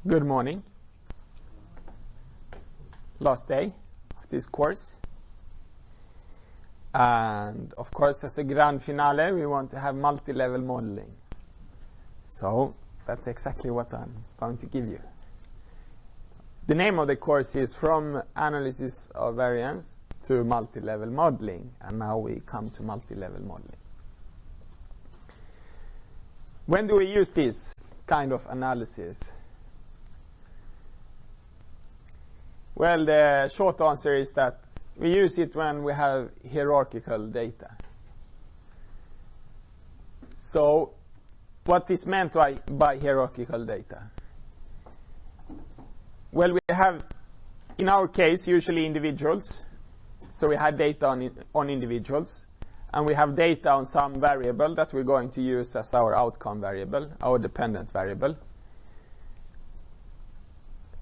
Good morning. Last day of this course. And of course, as a grand finale, we want to have multi-level modeling. So that's exactly what I'm going to give you. The name of the course is From Analysis of Variance to Multi-Level Modeling. And now we come to multi-level modeling. When do we use this kind of analysis? Well, the short answer is that we use it when we have hierarchical data. So, what is meant by hierarchical data? Well, we have, in our case, usually individuals. So we have data on individuals. And we have data on some variable that we're going to use as our outcome variable, our dependent variable.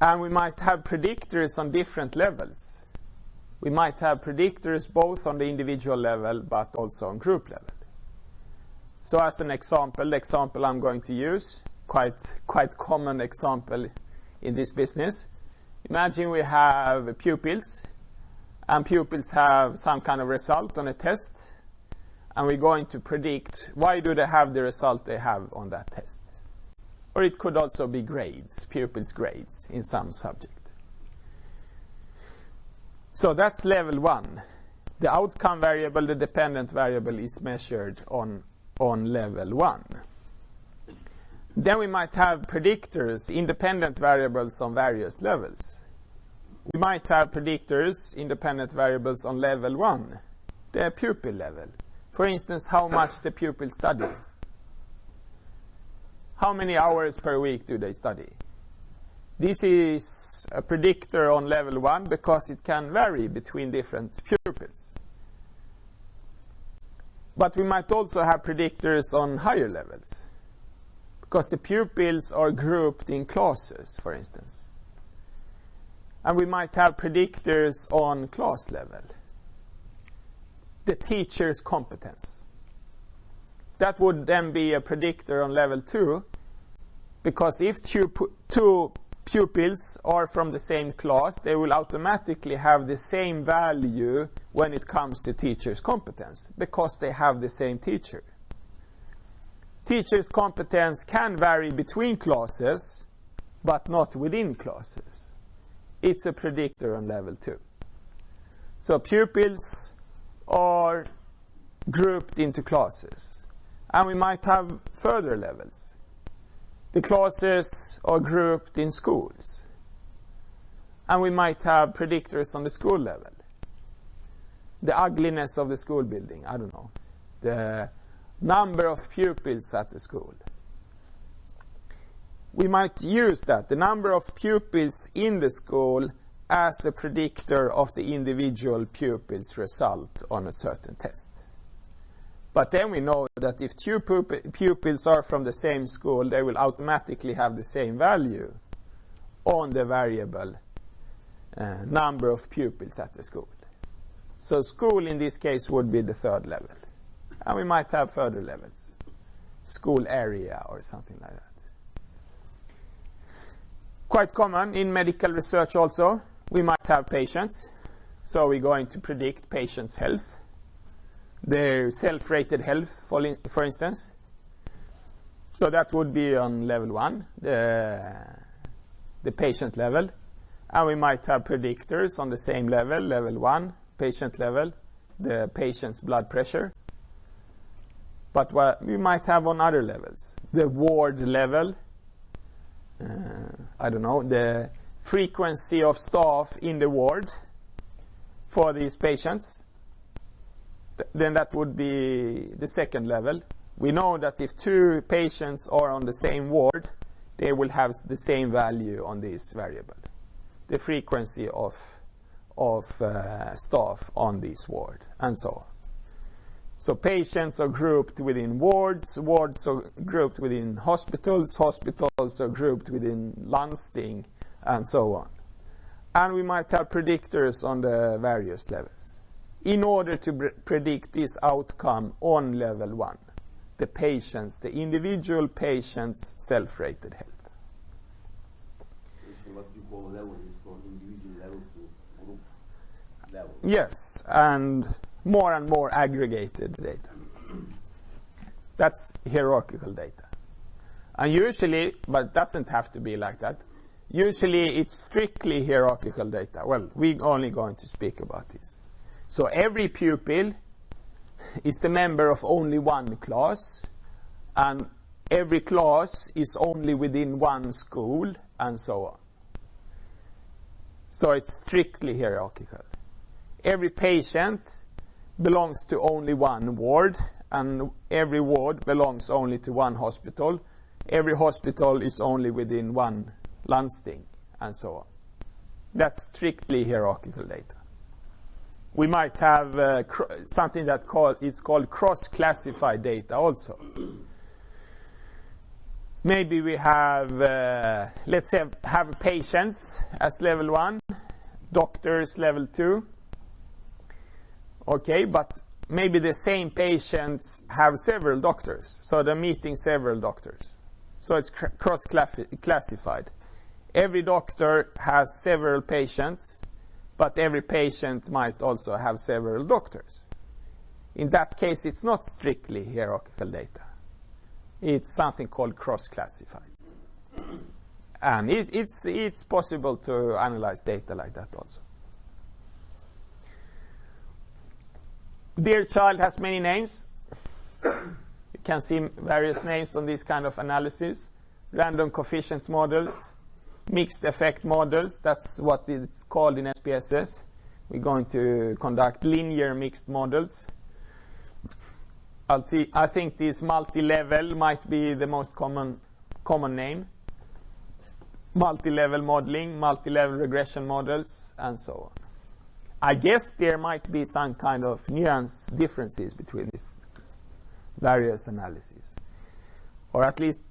And we might have predictors on different levels. We might have predictors both on the individual level but also on group level. So as an example, the example I'm going to use, quite common example in this business. Imagine we have pupils, and pupils have some kind of result on a test, and we're going to predict why do they have the result they have on that test. Or it could also be grades, pupils' grades in some subject. So that's level 1. The outcome variable, the dependent variable, is measured on level 1. Then we might have predictors, independent variables on various levels. We might have predictors, independent variables on level 1, the pupil level. For instance, how much the pupils study. How many hours per week do they study? This is a predictor on level 1 because it can vary between different pupils. But we might also have predictors on higher levels because the pupils are grouped in classes, for instance. And we might have predictors on class level. The teacher's competence. That would then be a predictor on level 2, because if two pupils are from the same class, they will automatically have the same value when it comes to teacher's competence, because they have the same teacher. Teacher's competence can vary between classes, but not within classes. It's a predictor on level 2. So pupils are grouped into classes. And we might have further levels. The classes are grouped in schools. And we might have predictors on the school level. The ugliness of the school building, I don't know. The number of pupils at the school. We might use that, the number of pupils in the school, as a predictor of the individual pupil's result on a certain test. But then we know that if two pupils are from the same school, they will automatically have the same value on the variable number of pupils at the school. So school in this case would be the third level. And we might have further levels. School area or something like that. Quite common in medical research also. We might have patients. So we're going to predict patients' health. Their self-rated health, for instance. So that would be on level 1, the patient level. And we might have predictors on the same level, level 1, patient level, the patient's blood pressure. But what we might have on other levels, the ward level, I don't know, the frequency of staff in the ward for these patients. Then that would be the second level. We know that if two patients are on the same ward, they will have the same value on this variable. The frequency of staff on this ward, and so on. So patients are grouped within wards, wards are grouped within hospitals, hospitals are grouped within landsting, and so on. And we might have predictors on the various levels in order to predict this outcome on level 1, the individual patient's self-rated health. for level is from individual level to group level. Yes, and more aggregated data. That's hierarchical data. And usually, but it doesn't have to be like that. Usually it's strictly hierarchical data. Well, we're only going to speak about this. So every pupil is the member of only one class, and every class is only within one school, and so on. So it's strictly hierarchical. Every patient belongs to only one ward, and every ward belongs only to one hospital. Every hospital is only within one landsting, and so on. That's strictly hierarchical data. We might have something that is called cross-classified data also. Maybe we have, let's say, have patients as level 1, doctors level 2. Okay, but maybe the same patients have several doctors, so they're meeting several doctors. So it's cross-classified. Every doctor has several patients, but every patient might also have several doctors. In that case, it's not strictly hierarchical data. It's something called cross-classified. And it's possible to analyze data like that also. Dear child has many names. You can see various names on this kind of analysis. Random coefficients models, mixed effect models, that's what it's called in SPSS. We're going to conduct linear mixed models. I think this multi-level might be the most common name. Multi-level modeling, multi-level regression models, and so on. I guess there might be some kind of nuance differences between these various analyses. Or at least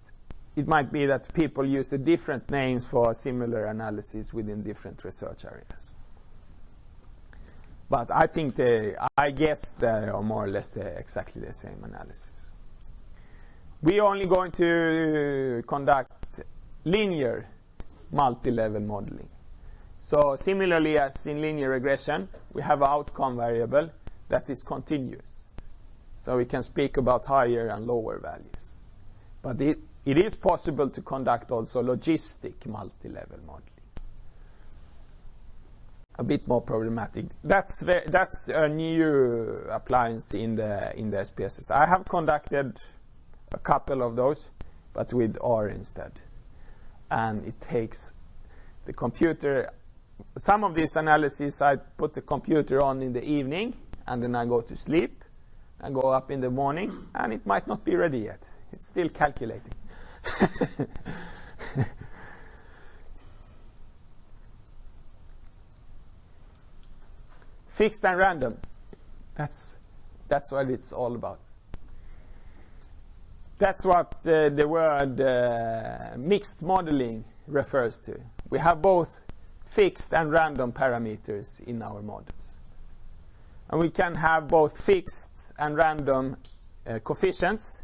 it might be that people use the different names for similar analyses within different research areas. But I guess they are more or less exactly the same analysis. We are only going to conduct linear multi-level modeling. So similarly as in linear regression, we have an outcome variable that is continuous. So we can speak about higher and lower values. But it is possible to conduct also logistic multi-level modeling. A bit more problematic. That's a new appliance in the SPSS. I have conducted a couple of those, but with R instead. And it takes the computer. Some of these analyses I put the computer on in the evening, and then I go to sleep. I go up in the morning, and it might not be ready yet. It's still calculating. Fixed and random. That's what it's all about. That's what the word mixed modeling refers to. We have both fixed and random parameters in our models. And we can have both fixed and random coefficients,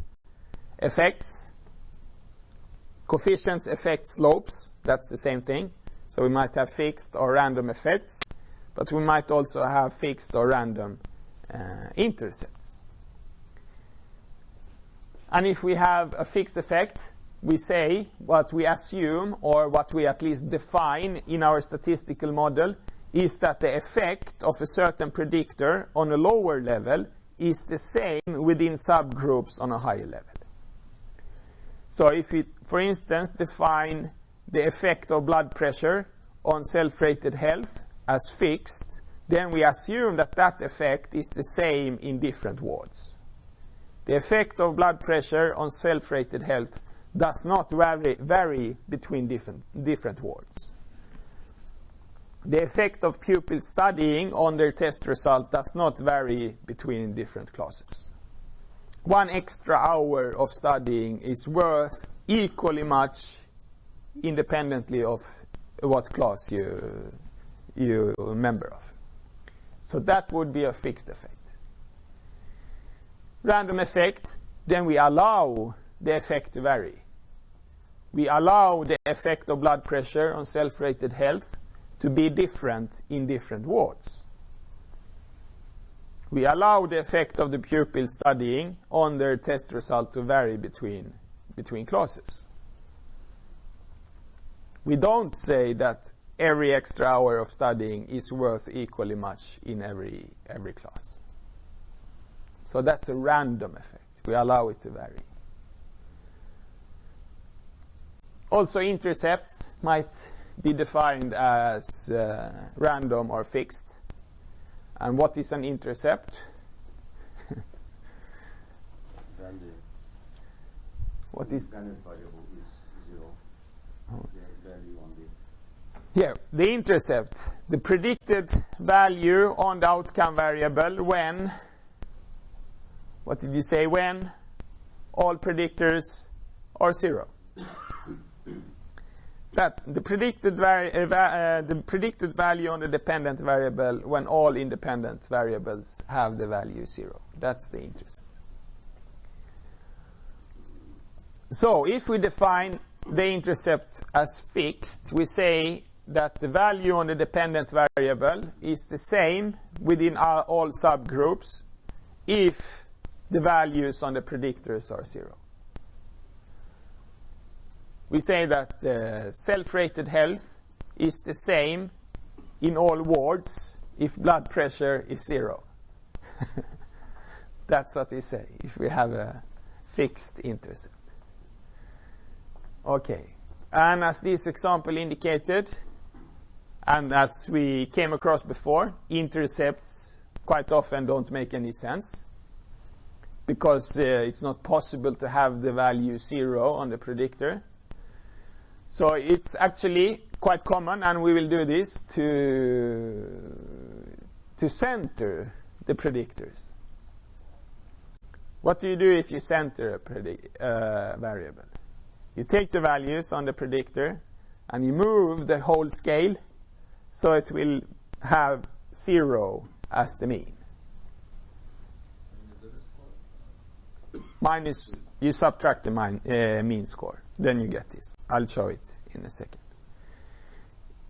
effects. Coefficients affect slopes. That's the same thing. So we might have fixed or random effects, but we might also have fixed or random intercepts. And if we have a fixed effect, we say what we assume, or what we at least define in our statistical model, is that the effect of a certain predictor on a lower level is the same within subgroups on a higher level. So if we, for instance, define the effect of blood pressure on self-rated health as fixed, then we assume that that effect is the same in different wards. The effect of blood pressure on self-rated health does not vary between different wards. The effect of pupils studying on their test result does not vary between different classes. 1 extra hour of studying is worth equally much independently of what class you're a member of. So that would be a fixed effect. Random effect, then we allow the effect to vary. we allow the effect of blood pressure on self-rated health to be different in different wards. We allow the effect of the pupil studying on their test result to vary between classes. We don't say that every extra hour of studying is worth equally much in every class. So that's a random effect. We allow it to vary. Also, intercepts might be defined as random or fixed. And what is an intercept? What is dependent variable is 0. The value on the intercept, the predicted value on the outcome variable when, what did you say, when all predictors are 0. That the predicted value on the dependent variable when all independent variables have the value 0. That's the intercept. So if we define the intercept as fixed, we say that the value on the dependent variable is the same within all subgroups if the values on the predictors are 0. We say that self-rated health is the same in all wards if blood pressure is 0. That's what we say if we have a fixed intercept. Okay, and as this example indicated, and as we came across before, intercepts quite often don't make any sense because it's not possible to have the value 0 on the predictor. So it's actually quite common, and we will do this to center the predictors. What do you do if you center a variable? You take the values on the predictor and you move the whole scale so it will have 0 as the mean. Minus, you subtract the mean score. Then you get this. I'll show it in a second.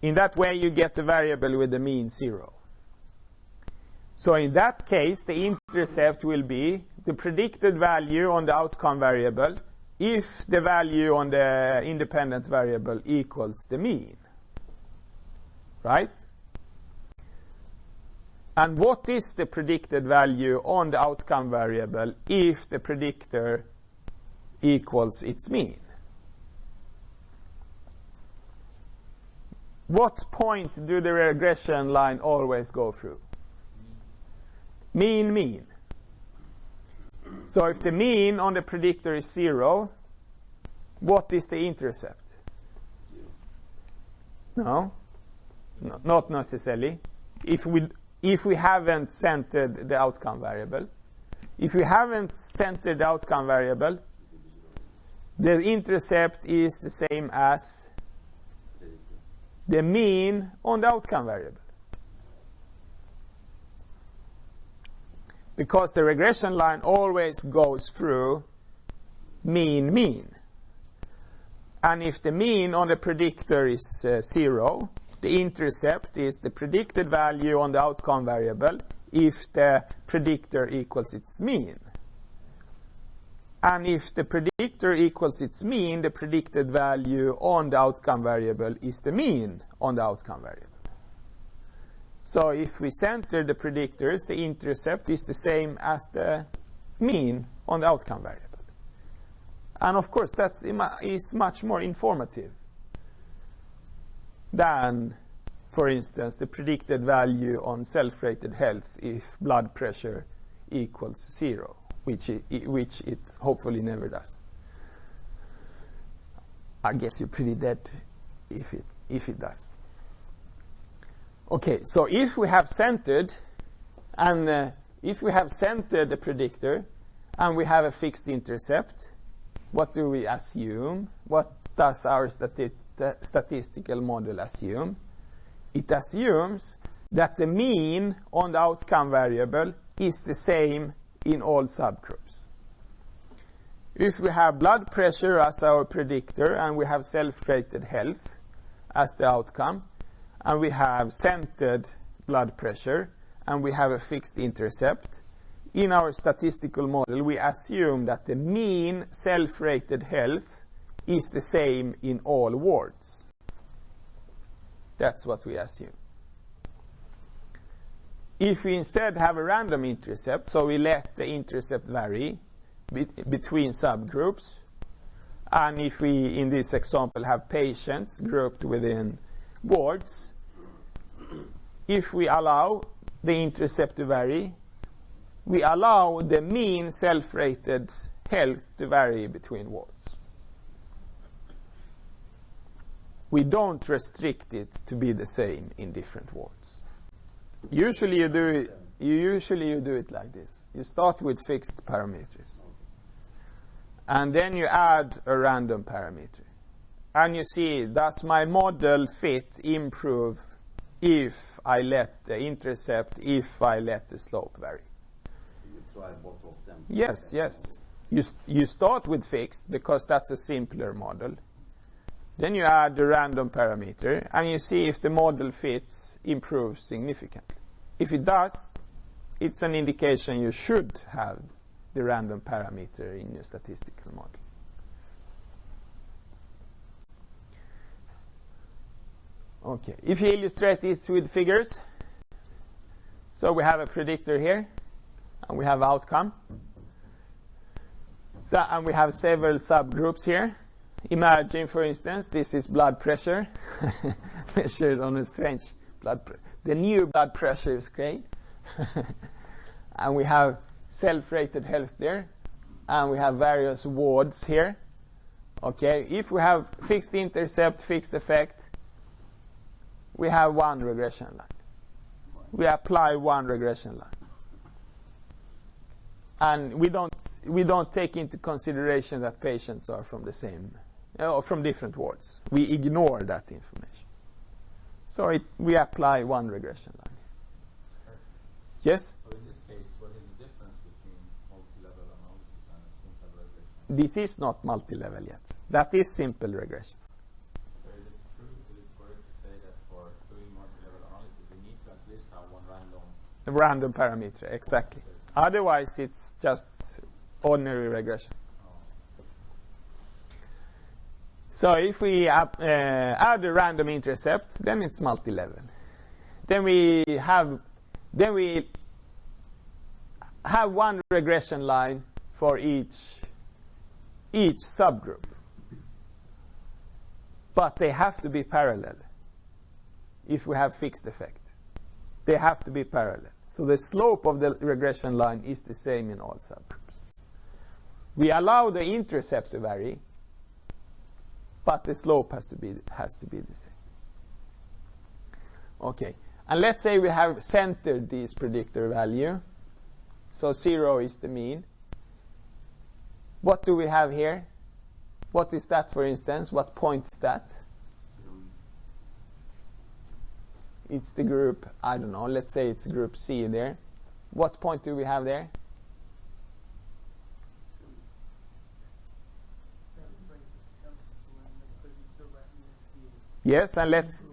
In that way, you get the variable with the mean 0. So in that case, the intercept will be the predicted value on the outcome variable if the value on the independent variable equals the mean. Right? And what is the predicted value on the outcome variable if the predictor equals its mean? What point do the regression line always go through? Mean, mean. So if the mean on the predictor is 0, what is the intercept? No, not necessarily. If we haven't centered the outcome variable, the intercept is the same as the mean on the outcome variable. Because the regression line always goes through mean, mean. And if the mean on the predictor is 0, the intercept is the predicted value on the outcome variable if the predictor equals its mean. And if the predictor equals its mean, the predicted value on the outcome variable is the mean on the outcome variable. So if we center the predictors, the intercept is the same as the mean on the outcome variable. And of course, that is much more informative than, for instance, the predicted value on self-rated health if blood pressure equals 0, which it hopefully never does. I guess you're pretty dead if it does. Okay, so if we have centered the predictor and we have a fixed intercept, what do we assume? What does our statistical model assume? It assumes that the mean on the outcome variable is the same in all subgroups. If we have blood pressure as our predictor and we have self-rated health as the outcome, and we have centered blood pressure and we have a fixed intercept, in our statistical model we assume that the mean self-rated health is the same in all wards. That's what we assume. If we instead have a random intercept, so we let the intercept vary between subgroups, and if we, in this example, have patients grouped within wards, if we allow the intercept to vary, we allow the mean self-rated health to vary between wards. We don't restrict it to be the same in different wards. Usually you do it like this. You start with fixed parameters. And then you add a random parameter. And you see, does my model fit improve if I let the intercept, if I let the slope vary? You try both of them. Yes, yes. You start with fixed because that's a simpler model. Then you add the random parameter and you see if the model fits, improves significantly. If it does, it's an indication you should have the random parameter in your statistical model. Okay, if you illustrate this with figures, so we have a predictor here, and we have outcome. So, and we have several subgroups here. Imagine, for instance, this is blood pressure, measured on a strange blood pressure. The new blood pressure scale. And we have self-rated health there, and we have various wards here. Okay, if we have fixed intercept, fixed effect, we have one regression line. We apply one regression line. And we don't take into consideration that patients are from the same, from different wards. We ignore that information. So we apply one regression line. Yes? So in this case, what is the difference between multi-level analysis and a simple regression? This is not multi-level yet. That is simple regression. So is it true, is it correct to say that for doing multi-level analysis, we need to at least have one random parameter, exactly. Otherwise, it's just ordinary regression. So if we add a random intercept, then it's multi-level. Then we have one regression line for each subgroup. But they have to be parallel if we have fixed effect. They have to be parallel. So the slope of the regression line is the same in all subgroups. We allow the intercept to vary, but the slope has to be the same. Okay, and let's say we have centered this predictor value. So 0 is the mean. What do we have here? What is that, for instance? What point is that? It's the group, I don't know, let's say it's group C there. What point do we have there? Yes, and let's,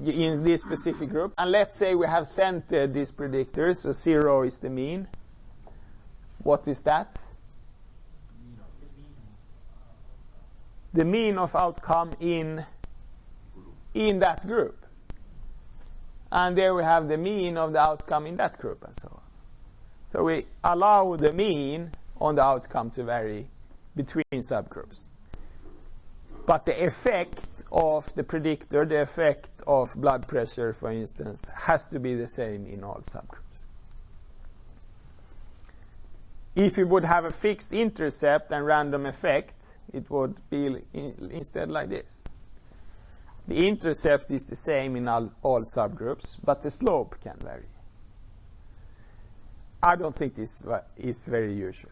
in this specific group, and let's say we have centered this predictor, so 0 is the mean. What is that? The mean of outcome in that group. And there we have the mean of the outcome in that group and so on. So we allow the mean on the outcome to vary between subgroups. But the effect of the predictor, the effect of blood pressure, for instance, has to be the same in all subgroups. If you would have a fixed intercept and random effect, it would be instead like this. The intercept is the same in all subgroups, but the slope can vary. I don't think this is very usual.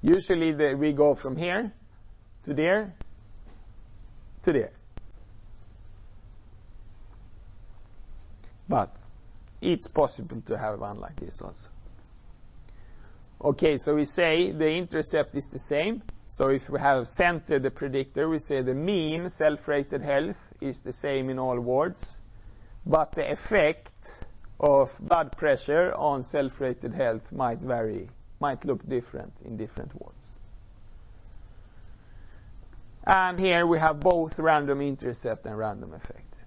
Usually we go from here to there to there. But it's possible to have one like this also. Okay, so we say the intercept is the same. So if we have centered the predictor, we say the mean self-rated health is the same in all wards, but the effect of blood pressure on self-rated health might vary, might look different in different wards. And here we have both random intercept and random effect.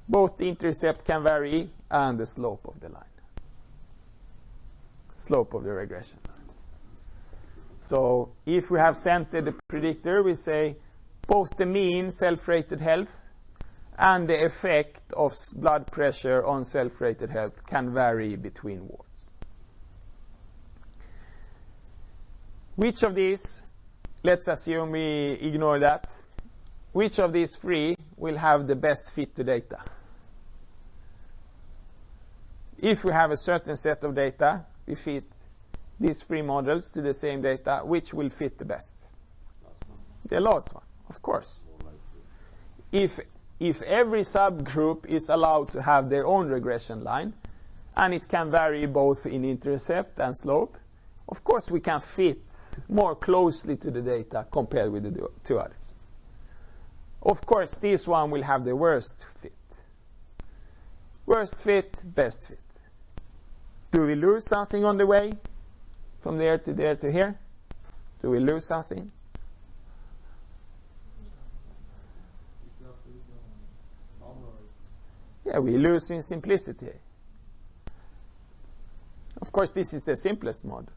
Both the intercept can vary and the slope of the line. Slope of the regression line. So if we have centered the predictor, we say both the mean self-rated health and the effect of blood pressure on self-rated health can vary between wards. Which of these, let's assume we ignore that, which of these three will have the best fit to data? If we have a certain set of data, we fit these three models to the same data, which will fit the best? The last one, of course. If every subgroup is allowed to have their own regression line, and it can vary both in intercept and slope, of course we can fit more closely to the data compared with the two others. Of course, this one will have the worst fit. Worst fit, best fit. Do we lose something on the way? From there to here? Do we lose something? Yeah, we lose in simplicity. Of course, this is the simplest model.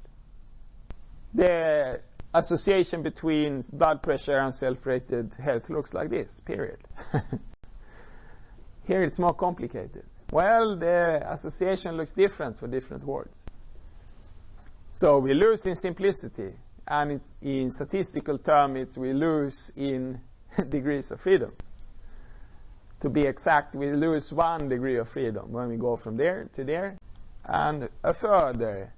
The association between blood pressure and self-rated health looks like this, period. Here it's more complicated. Well, the association looks different for different wards. So we lose in simplicity, and in statistical terms, we lose in degrees of freedom. To be exact, we lose 1 degree of freedom when we go from there to there, and a further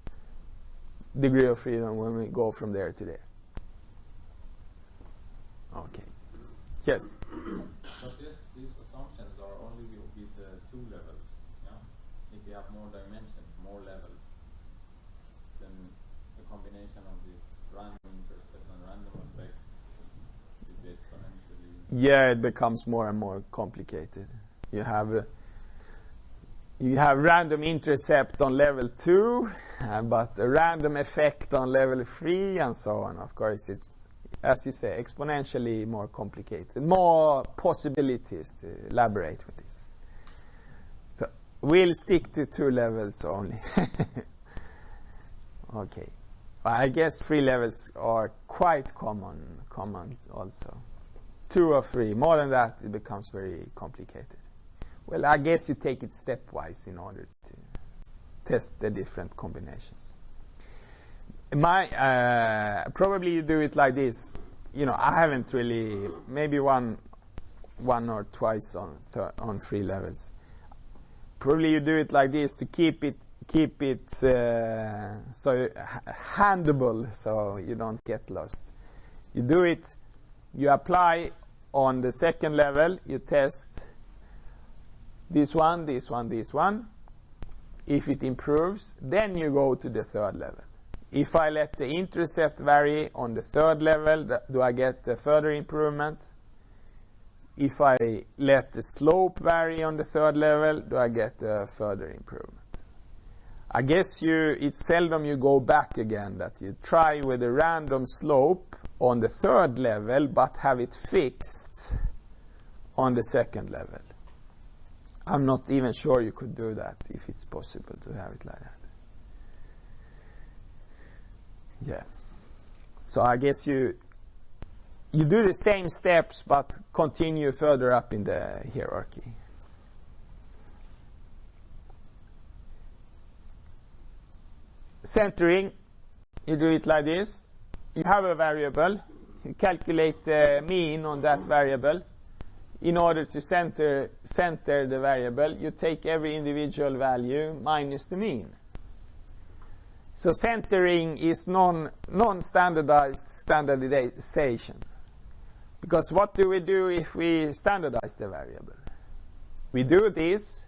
degree of freedom when we go from there to there. Okay. Yes? But these assumptions are only with the 2 levels. Yeah? If you have more dimensions, more levels, then the combination of this random intercept and random effect will be exponentially... Yeah, it becomes more and more complicated. You have random intercept on level 2, but a random effect on level 3, and so on. Of course, it's, as you say, exponentially more complicated. More possibilities to elaborate with this. So we'll stick to 2 levels only. Okay. Well, I guess 3 levels are quite common also. 2 or 3. More than that, it becomes very complicated. Well, I guess you take it stepwise in order to test the different combinations. Probably you do it like this. You know, I haven't really, maybe one or twice on 3 levels. Probably you do it like this to keep it so handable, so you don't get lost. You do it. You apply on the second level. You test this one, this one, this one. If it improves, then you go to the third level. If I let the intercept vary on the third level, do I get a further improvement? If I let the slope vary on the third level, do I get a further improvement? I guess it's seldom you go back again, that you try with a random slope on the third level, but have it fixed on the second level. I'm not even sure you could do that, if it's possible to have it like that. Yeah. So I guess you do the same steps, but continue further up in the hierarchy. Centering, you do it like this. You have a variable. You calculate the mean on that variable. In order to center the variable, you take every individual value minus the mean. So centering is non-standardized standardization. Because what do we do if we standardize the variable? We do this.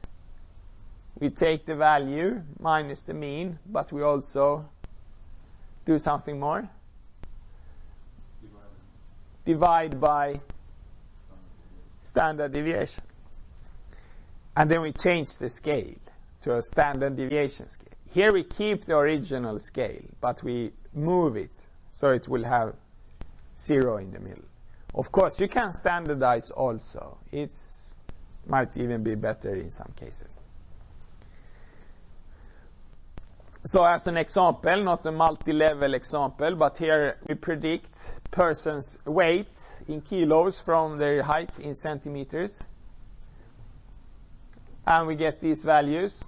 We take the value minus the mean, but we also do something more. Divide by standard deviation. And then we change the scale to a standard deviation scale. Here we keep the original scale, but we move it so it will have 0 in the middle. Of course, you can standardize also. It might even be better in some cases. So as an example, not a multi-level example, but here we predict person's weight in kilos from their height in centimeters. And we get these values.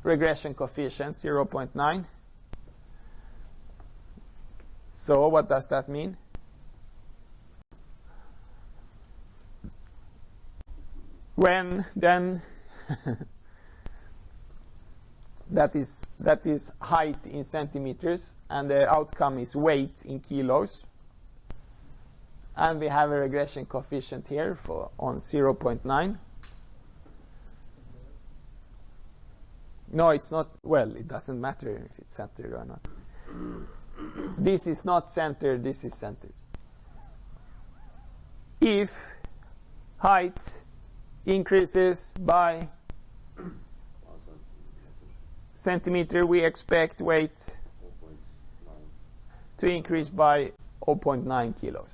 Regression coefficient 0.9. So what does that mean? When then that is height in centimeters and the outcome is weight in kilos, and we have a regression coefficient here on 0.9. No, it's not. Well, it doesn't matter if it's centered or not. This is not centered, this is centered. If height increases by centimeter, we expect weight to increase by 0.9 kilos.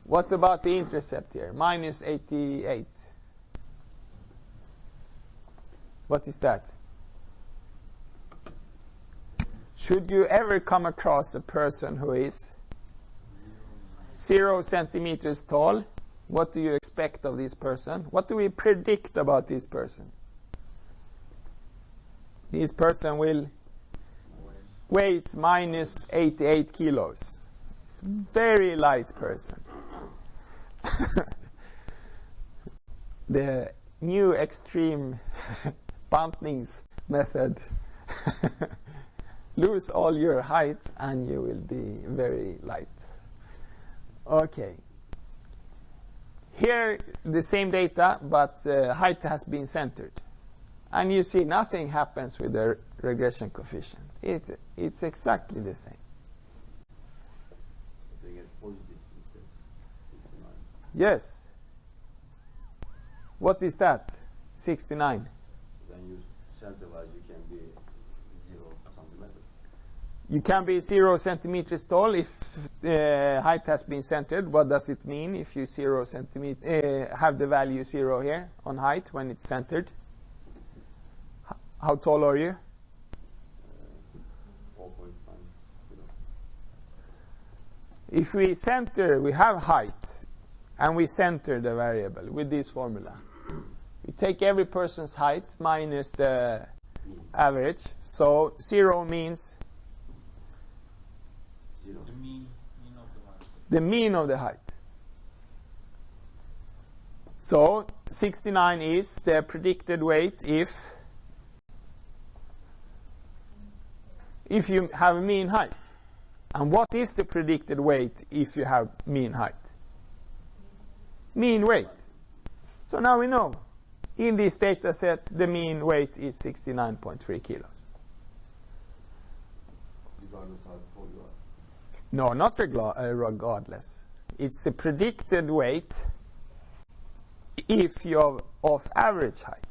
What about the intercept here? Minus 88. What is that? Should you ever come across a person who is 0 centimeters tall, what do you expect of this person? What do we predict about this person? This person will weight minus 88 kilos. It's a very light person. The new extreme Buntning's method. Lose all your height and you will be very light. Okay. Here the same data, but height has been centered. And you see nothing happens with the regression coefficient. It's exactly the same. They get positive instead. 69. Yes. What is that? 69. When you centralize, you can be 0 centimeters. You can be 0 centimeters tall if height has been centered. What does it mean if you have the value 0 here on height when it's centered? How tall are you? 4.5. If we have height, and we center the variable with this formula. We take every person's height minus the average. So 0 means 0. The mean of the height. the mean of the height. So 69 is the predicted weight if you have a mean height. And what is the predicted weight if you have mean height? Mean weight. So now we know. In this data set, the mean weight is 69.3 kilos. Regardless how tall you are. No, not regardless. It's a predicted weight if you're of average height.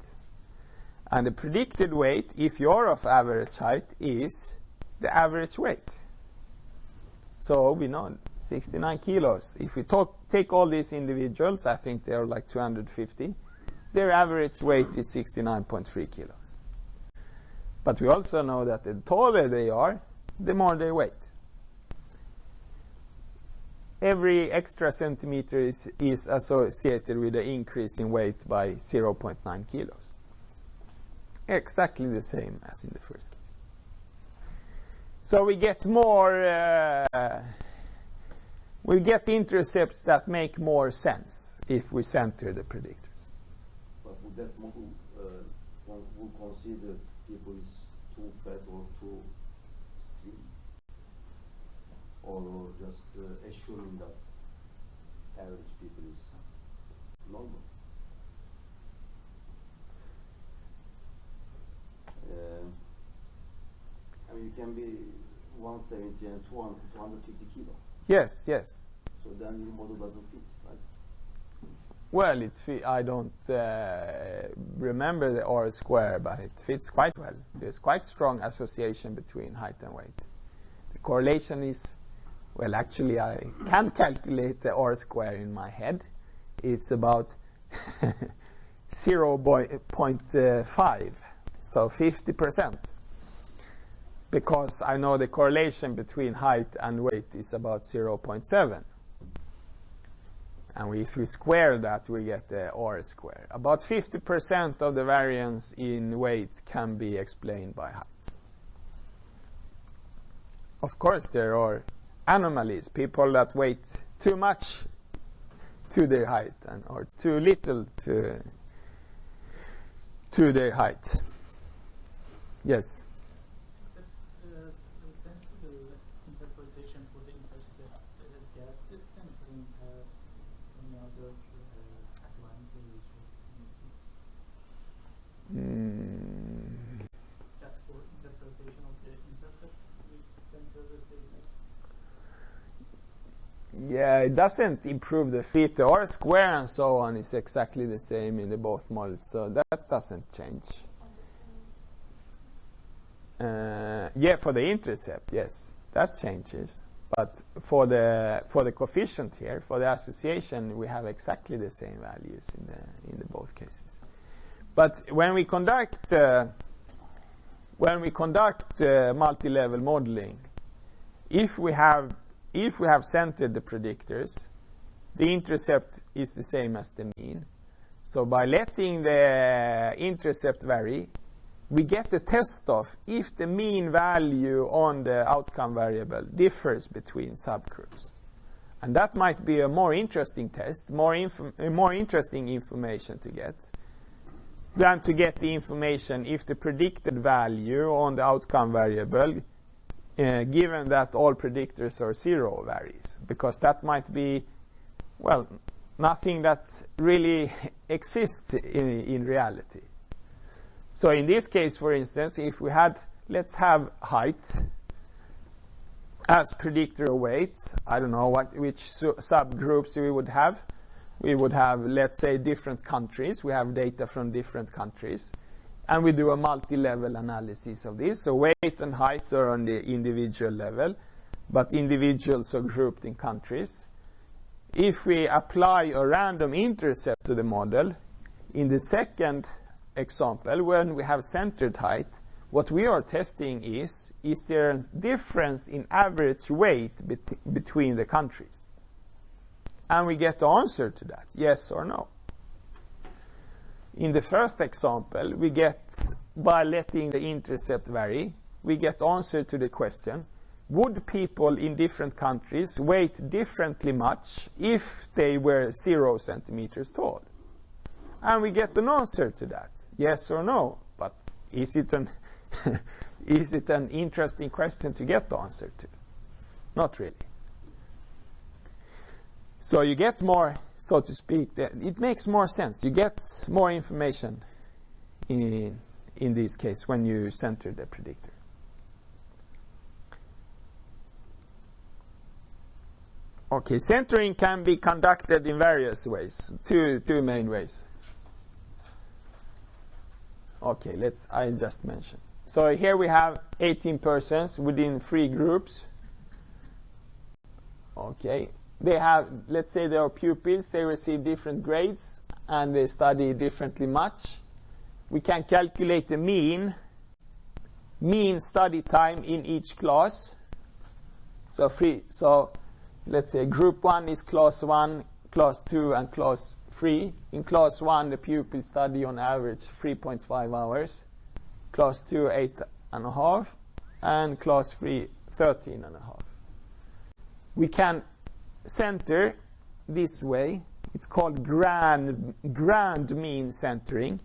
And the predicted weight, if you're of average height, is the average weight. So we know 69 kilos. If we take all these individuals, I think they're like 250. Their average weight is 69.3 kilos. But we also know that the taller they are, the more they weight. Every extra centimeter is associated with an increase in weight by 0.9 kilos. Exactly the same as in the first case. So we get more, we get intercepts that make more sense if we center the predictors. But would that model would consider people is too fat or too thin? Or just assuming that average people is normal? I mean, you can be 170 and 250 kilo. Yes, yes. So then your model doesn't fit, right? Well, I don't remember the R square, but it fits quite well. There's quite strong association between height and weight. The correlation is, well, actually I can calculate the R square in my head. It's about 0.5, so 50%. Because I know the correlation between height and weight is about 0.7. And if we square that, we get the R square. About 50% of the variance in weight can be explained by height. Of course, there are anomalies, people that weight too much to their height or too little to their height. Yes? Sensible interpretation for the intercept. Does this centering have any other advantage? Just for interpretation of the intercept, this center Yeah, it doesn't improve the fit. The R square and so on is exactly the same in the both models, so that doesn't change. Yeah, for the intercept, yes, that changes. But for the coefficient here, for the association, we have exactly the same values in the both cases. But when we conduct multi-level modeling, if we have centered the predictors, the intercept is the same as the mean. So by letting the intercept vary, we get a test of if the mean value on the outcome variable differs between subgroups. And that might be a more interesting test, more interesting information to get, than to get the information if the predicted value on the outcome variable, given that all predictors are 0, varies. Because that might be, well, nothing that really exists in reality. So in this case, for instance, if we had, let's have height as predictor of weight. I don't know which subgroups we would have. We would have, let's say, different countries. We have data from different countries. And we do a multi-level analysis of this. So weight and height are on the individual level, but individuals are grouped in countries. If we apply a random intercept to the model, in the second example, when we have centered height, what we are testing is there a difference in average weight between the countries? And we get the answer to that, yes or no. In the first example, we get, by letting the intercept vary, we get answer to the question, would people in different countries weight differently much if they were 0 centimeters tall? And we get an answer to that, yes or no. But is it an is it an interesting question to get the answer to? Not really. So you get more, so to speak, it makes more sense. You get more information in this case when you center the predictor. Okay, centering can be conducted in various ways, two main ways. Okay, I just mentioned. So here we have 18 persons within 3 groups. Okay. They have, let's say they are pupils, they receive different grades, and they study differently much. We can calculate the mean study time in each class. So let's say group 1 is class 1, class 2, and class 3. In class 1, the pupils study on average 3.5 hours. Class 2, 8.5, and class 3, 13.5. We can center this way. It's called grand mean centering.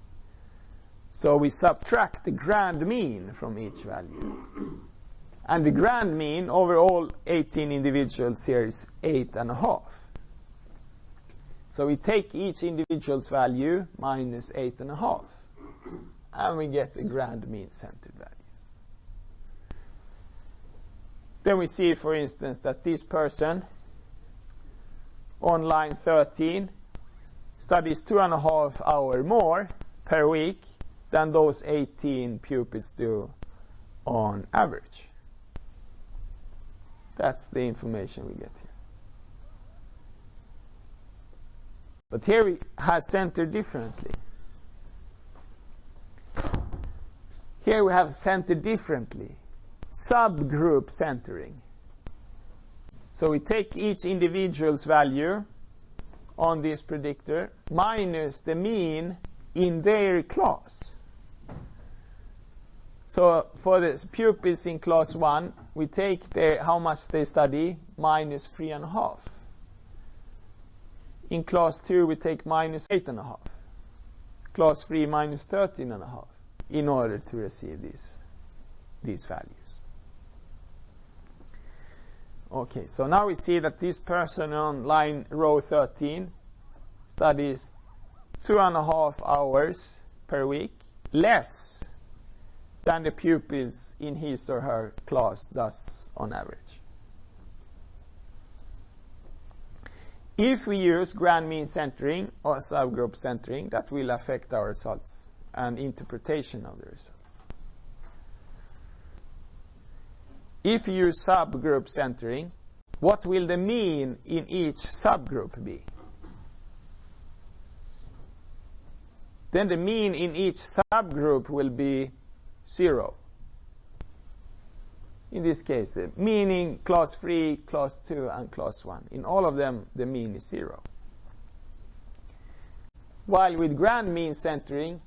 So we subtract the grand mean from each value. And the grand mean over all 18 individuals here is 8.5. So we take each individual's value minus 8.5. And we get the grand mean centered value. Then we see, for instance, that this person on line 13 studies 2.5 hours more per week than those 18 pupils do on average. That's the information we get here. But here we have centered differently. Here we have centered differently. Subgroup centering. So we take each individual's value on this predictor minus the mean in their class. So for the pupils in class 1, we take how much they study minus 3.5. In class 2, we take minus 8.5. Class 3 minus 13.5 in order to receive these values. Okay, so now we see that this person on row 13 studies 2.5 hours per week less than the pupils in his or her class does on average. If we use grand mean centering or subgroup centering, that will affect our results and interpretation of the results. If you use subgroup centering, what will the mean in each subgroup be? Then the mean in each subgroup will be 0. In this case, the mean in class 3, class 2, and class 1. In all of them, the mean is 0. While with grand mean centering,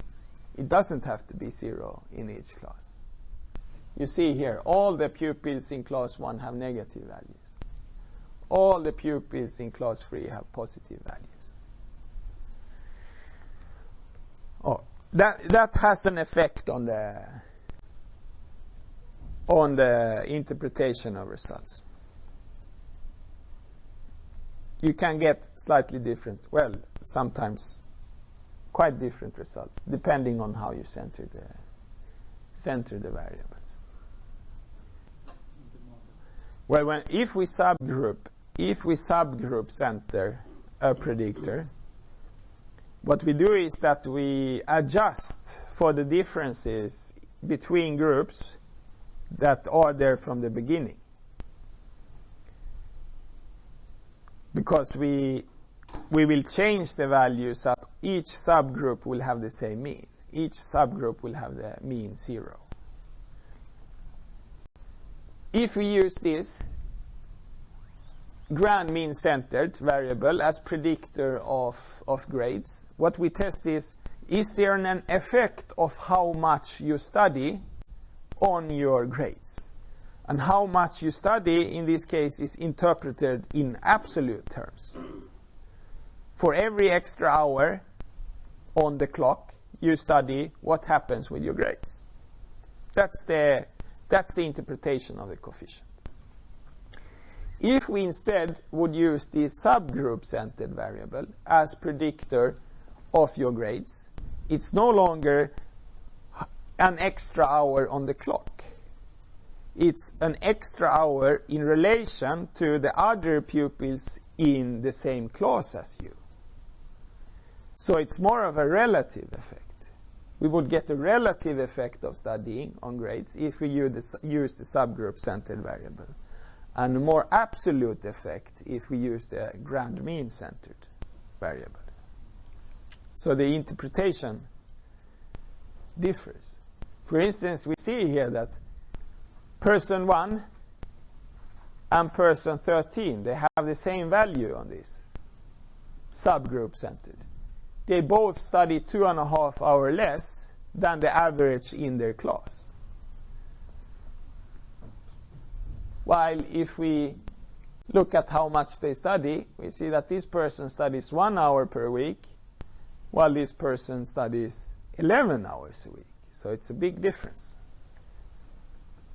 it doesn't have to be 0 in each class. You see here, all the pupils in class 1 have negative values. All the pupils in class 3 have positive values. Oh, that has an effect on the interpretation of results. You can get slightly different, well, sometimes quite different results, depending on how you center the variables. Well, if we subgroup center a predictor, what we do is that we adjust for the differences between groups that are there from the beginning. Because we will change the values so each subgroup will have the same mean. Each subgroup will have the mean 0. If we use this grand mean centered variable as predictor of grades, what we test is there an effect of how much you study on your grades? And how much you study in this case is interpreted in absolute terms. For every extra hour on the clock you study, what happens with your grades? That's the interpretation of the coefficient. If we instead would use the subgroup-centered variable as predictor of your grades, it's no longer an extra hour on the clock. It's an extra hour in relation to the other pupils in the same class as you. So it's more of a relative effect. We would get a relative effect of studying on grades if we use the subgroup-centered variable, and a more absolute effect if we use the grand mean-centered variable. So the interpretation differs. For instance, we see here that person 1 and person 13, they have the same value on this subgroup-centered. They both study 2.5 hours less than the average in their class. While if we look at how much they study, we see that this person studies 1 hour per week, while this person studies 11 hours a week. So it's a big difference.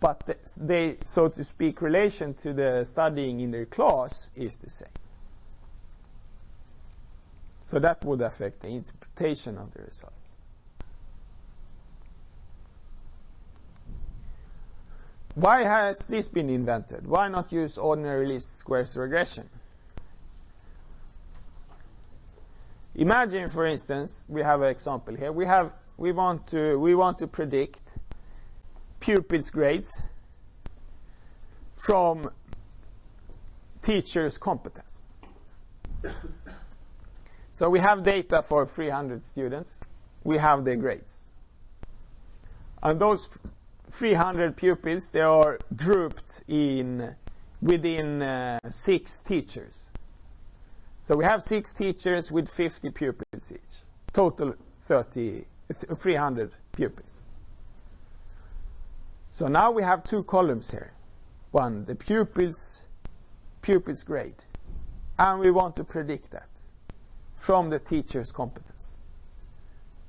But they, so to speak, relation to the studying in their class is the same. So that would affect the interpretation of the results. Why has this been invented? Why not use ordinary least squares regression? Imagine, for instance, we have an example here. We want to predict pupils' grades from teachers' competence. So we have data for 300 students. We have their grades. And those 300 pupils, they are grouped within 6 teachers. So we have 6 teachers with 50 pupils each. Total 300 pupils. So now we have 2 columns here. One, the pupils grade. And we want to predict that from the teacher's competence.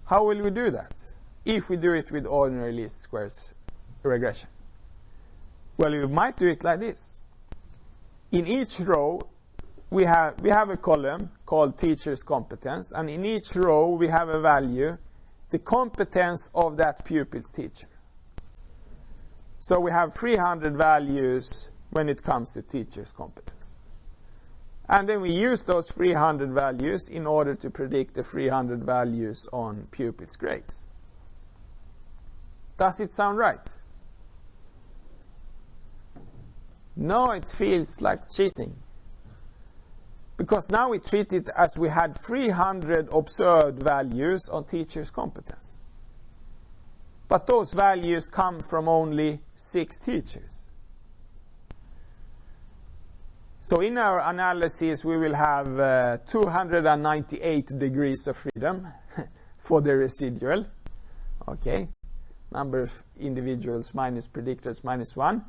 How will we do that if we do it with ordinary least squares regression? Well, we might do it like this. In each row, we have a column called teacher's competence, and in each row we have a value, the competence of that pupil's teacher. So we have 300 values when it comes to teacher's competence. And then we use those 300 values in order to predict the 300 values on pupils' grades. Does it sound right? No, it feels like cheating. Because now we treat it as we had 300 observed values on teacher's competence. But those values come from only 6 teachers. So in our analysis, we will have 298 degrees of freedom for the residual. Okay, number of individuals minus predictors minus 1.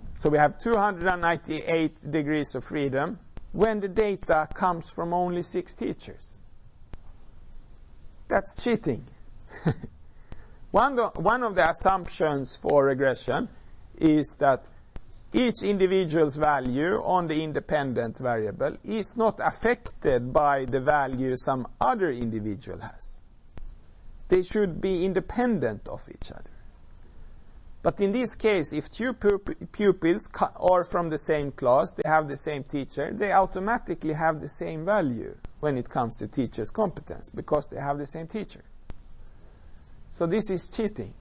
So we have 298 degrees of freedom when the data comes from only 6 teachers. That's cheating. One of the assumptions for regression is that each individual's value on the independent variable is not affected by the value some other individual has. They should be independent of each other. But in this case, if 2 pupils are from the same class, they have the same teacher, they automatically have the same value when it comes to teacher's competence, because they have the same teacher. So this is cheating.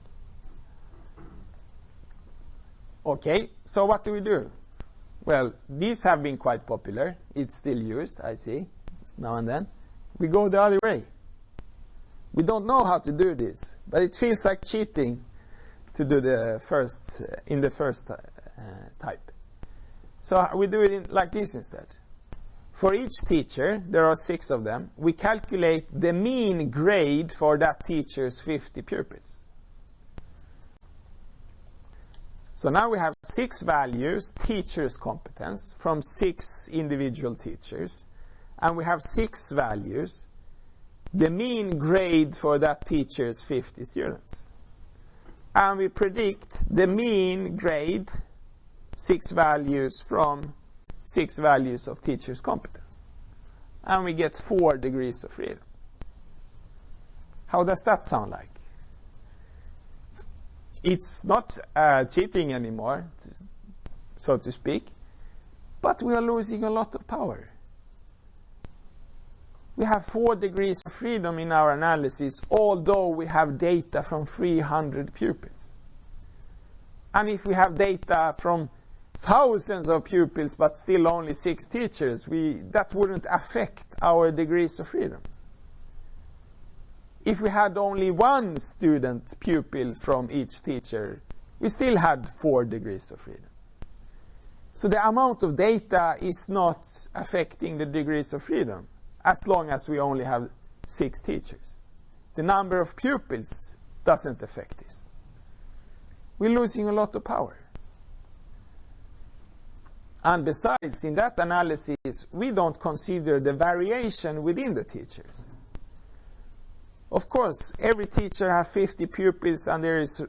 Okay, so what do we do? Well, these have been quite popular. It's still used, I see, just now and then. We go the other way. We don't know how to do this, but it feels like cheating to do the first type. So we do it like this instead. For each teacher, there are 6 of them, we calculate the mean grade for that teacher's 50 pupils. So now we have 6 values, teacher's competence, from 6 individual teachers, and we have 6 values, the mean grade for that teacher's 50 students. And we predict the mean grade, 6 values from 6 values of teacher's competence. And we get 4 degrees of freedom. How does that sound like? It's not cheating anymore, so to speak, but we are losing a lot of power. We have 4 degrees of freedom in our analysis, although we have data from 300 pupils. And if we have data from thousands of pupils, but still only 6 teachers, that wouldn't affect our degrees of freedom. If we had only 1 student pupil from each teacher, we still had 4 degrees of freedom. So the amount of data is not affecting the degrees of freedom, as long as we only have 6 teachers. The number of pupils doesn't affect this. We're losing a lot of power. And besides, in that analysis, we don't consider the variation within the teachers. Of course, every teacher has 50 pupils, and there is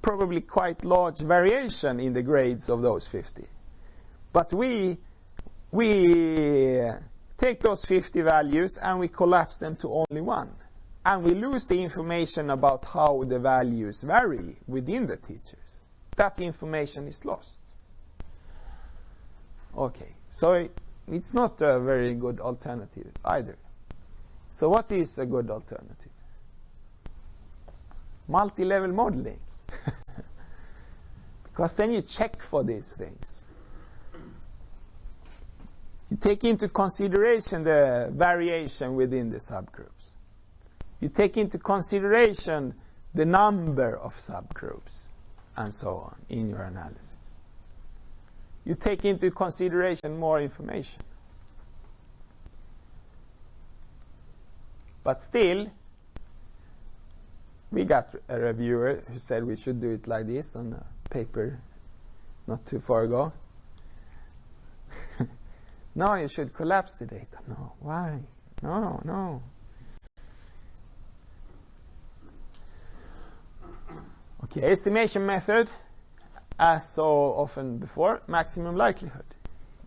probably quite large variation in the grades of those 50. But we take those 50 values and we collapse them to only 1. And we lose the information about how the values vary within the teachers. that information is lost. Okay, so it's not a very good alternative either. So what is a good alternative? Multi-level modeling. Because then you check for these things. You take into consideration the variation within the subgroups. You take into consideration the number of subgroups and so on in your analysis. You take into consideration more information. But still, we got a reviewer who said we should do it like this on a paper not too far ago. No, you should collapse the data. No, why? No. Okay, estimation method, as so often before, maximum likelihood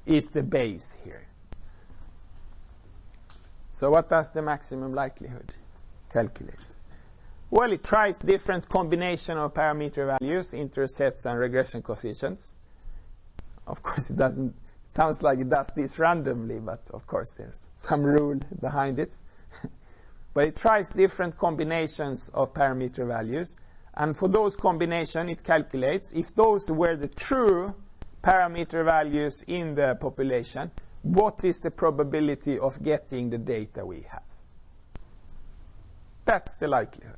is the base here. So what does the maximum likelihood calculate? Well, it tries different combination of parameter values, intercepts and regression coefficients. Of course, it sounds like it does this randomly, but of course there's some rule behind it. But it tries different combinations of parameter values, and for those combinations it calculates if those were the true parameter values in the population, what is the probability of getting the data we have? That's the likelihood.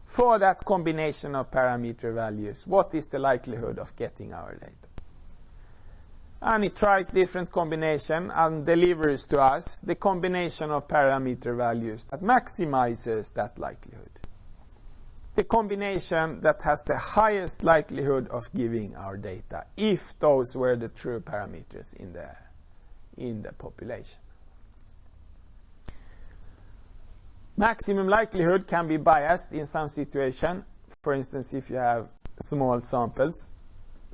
For that combination of parameter values, what is the likelihood of getting our data? And it tries different combination and delivers to us the combination of parameter values that maximizes that likelihood. The combination that has the highest likelihood of giving our data, if those were the true parameters in the population. Maximum likelihood can be biased in some situation. For instance, if you have small samples.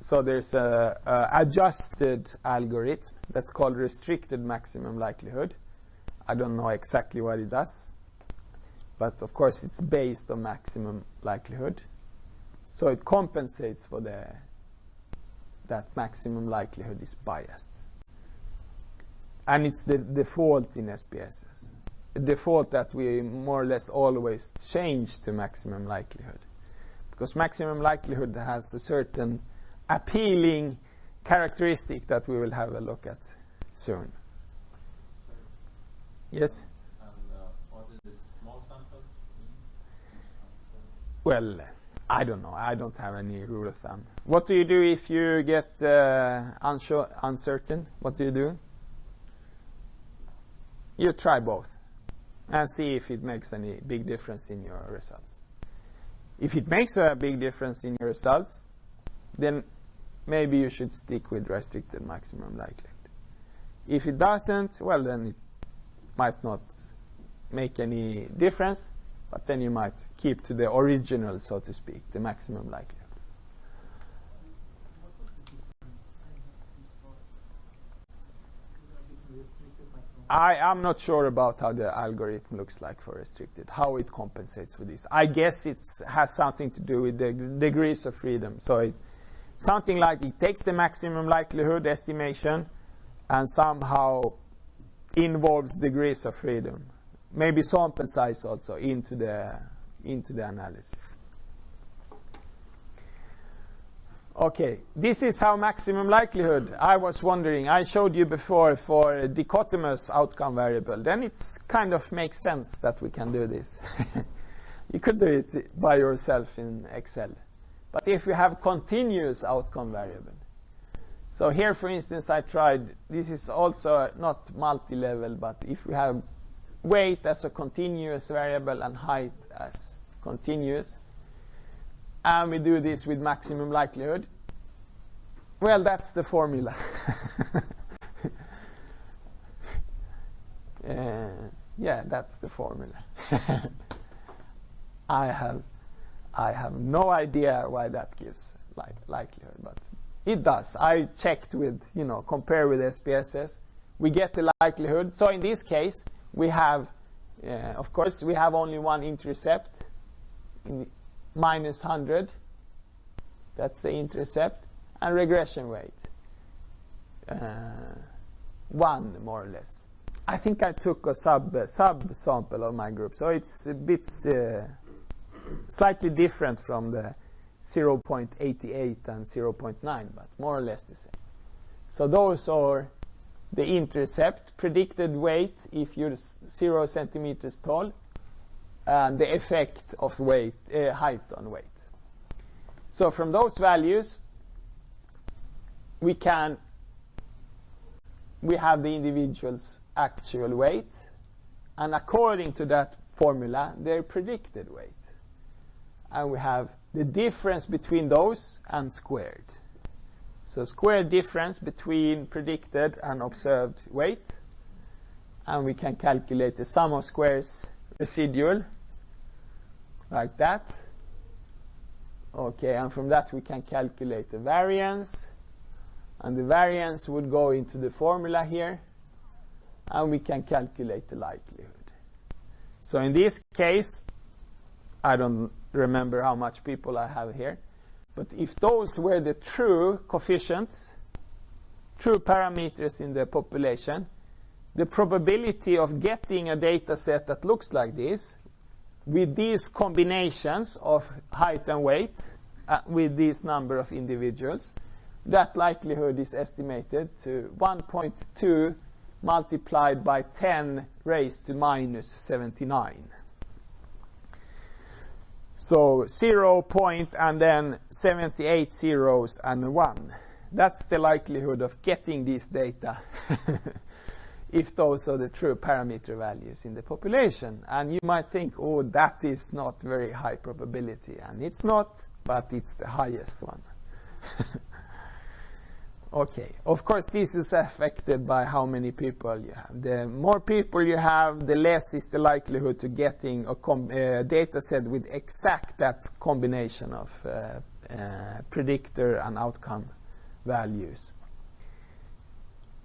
So there's a adjusted algorithm that's called restricted maximum likelihood. I don't know exactly what it does, but of course it's based on maximum likelihood. So it compensates for that maximum likelihood is biased. And it's the default in SPSS. The default that we more or less always change to maximum likelihood. Because maximum likelihood has a certain appealing characteristic that we will have a look at soon. Yes? And what is this small sample? Well, I don't know. I don't have any rule of thumb. What do you do if you get uncertain? What do you do? You try both and see if it makes any big difference in your results. If it makes a big difference in your results, then maybe you should stick with restricted maximum likelihood. If it doesn't, well, then it might not make any difference, but then you might keep to the original, so to speak, the maximum likelihood. What was the difference between restricted maximum? I'm not sure about how the algorithm looks like for restricted, how it compensates for this. I guess it has something to do with the degrees of freedom. So something like it takes the maximum likelihood estimation and somehow involves degrees of freedom. Maybe sample size also into the analysis. Okay, this is how maximum likelihood. I was wondering, I showed you before for a dichotomous outcome variable. Then it kind of makes sense that we can do this. You could do it by yourself in Excel. But if we have continuous outcome variable. So here, for instance, I tried, this is also not multi-level, but if we have weight as a continuous variable and height as continuous, and we do this with maximum likelihood, well, that's the formula. Yeah, that's the formula. I have no idea why that gives likelihood, but it does. I checked with, compare with SPSS. We get the likelihood. So in this case, we have, of course, we have only one intercept, minus 100. That's the intercept. And regression weight. 1 more or less. I think I took a sub sample of my group, so it's a bit slightly different from the 0.88 and 0.9, but more or less the same. So those are the intercept, predicted weight if you're 0 centimeters tall, and the effect of weight, height on weight. So from those values, we have the individual's actual weight, and according to that formula, their predicted weight. And we have the difference between those and squared. So squared difference between predicted and observed weight. And we can calculate the sum of squares residual, like that. Okay, and from that we can calculate the variance. And the variance would go into the formula here. And we can calculate the likelihood. So in this case, I don't remember how much people I have here. But if those were the true coefficients, true parameters in the population, the probability of getting a data set that looks like this, with these combinations of height and weight, with this number of individuals, that likelihood is estimated to 1.2 multiplied by 10 raised to minus 79. So 0 point and then 78 zeros and 1. That's the likelihood of getting this data if those are the true parameter values in the population. And you might think, oh, that is not very high probability. And it's not, but it's the highest one. Okay, of course this is affected by how many people you have. The more people you have, the less is the likelihood to getting a data set with exact that combination of predictor and outcome values.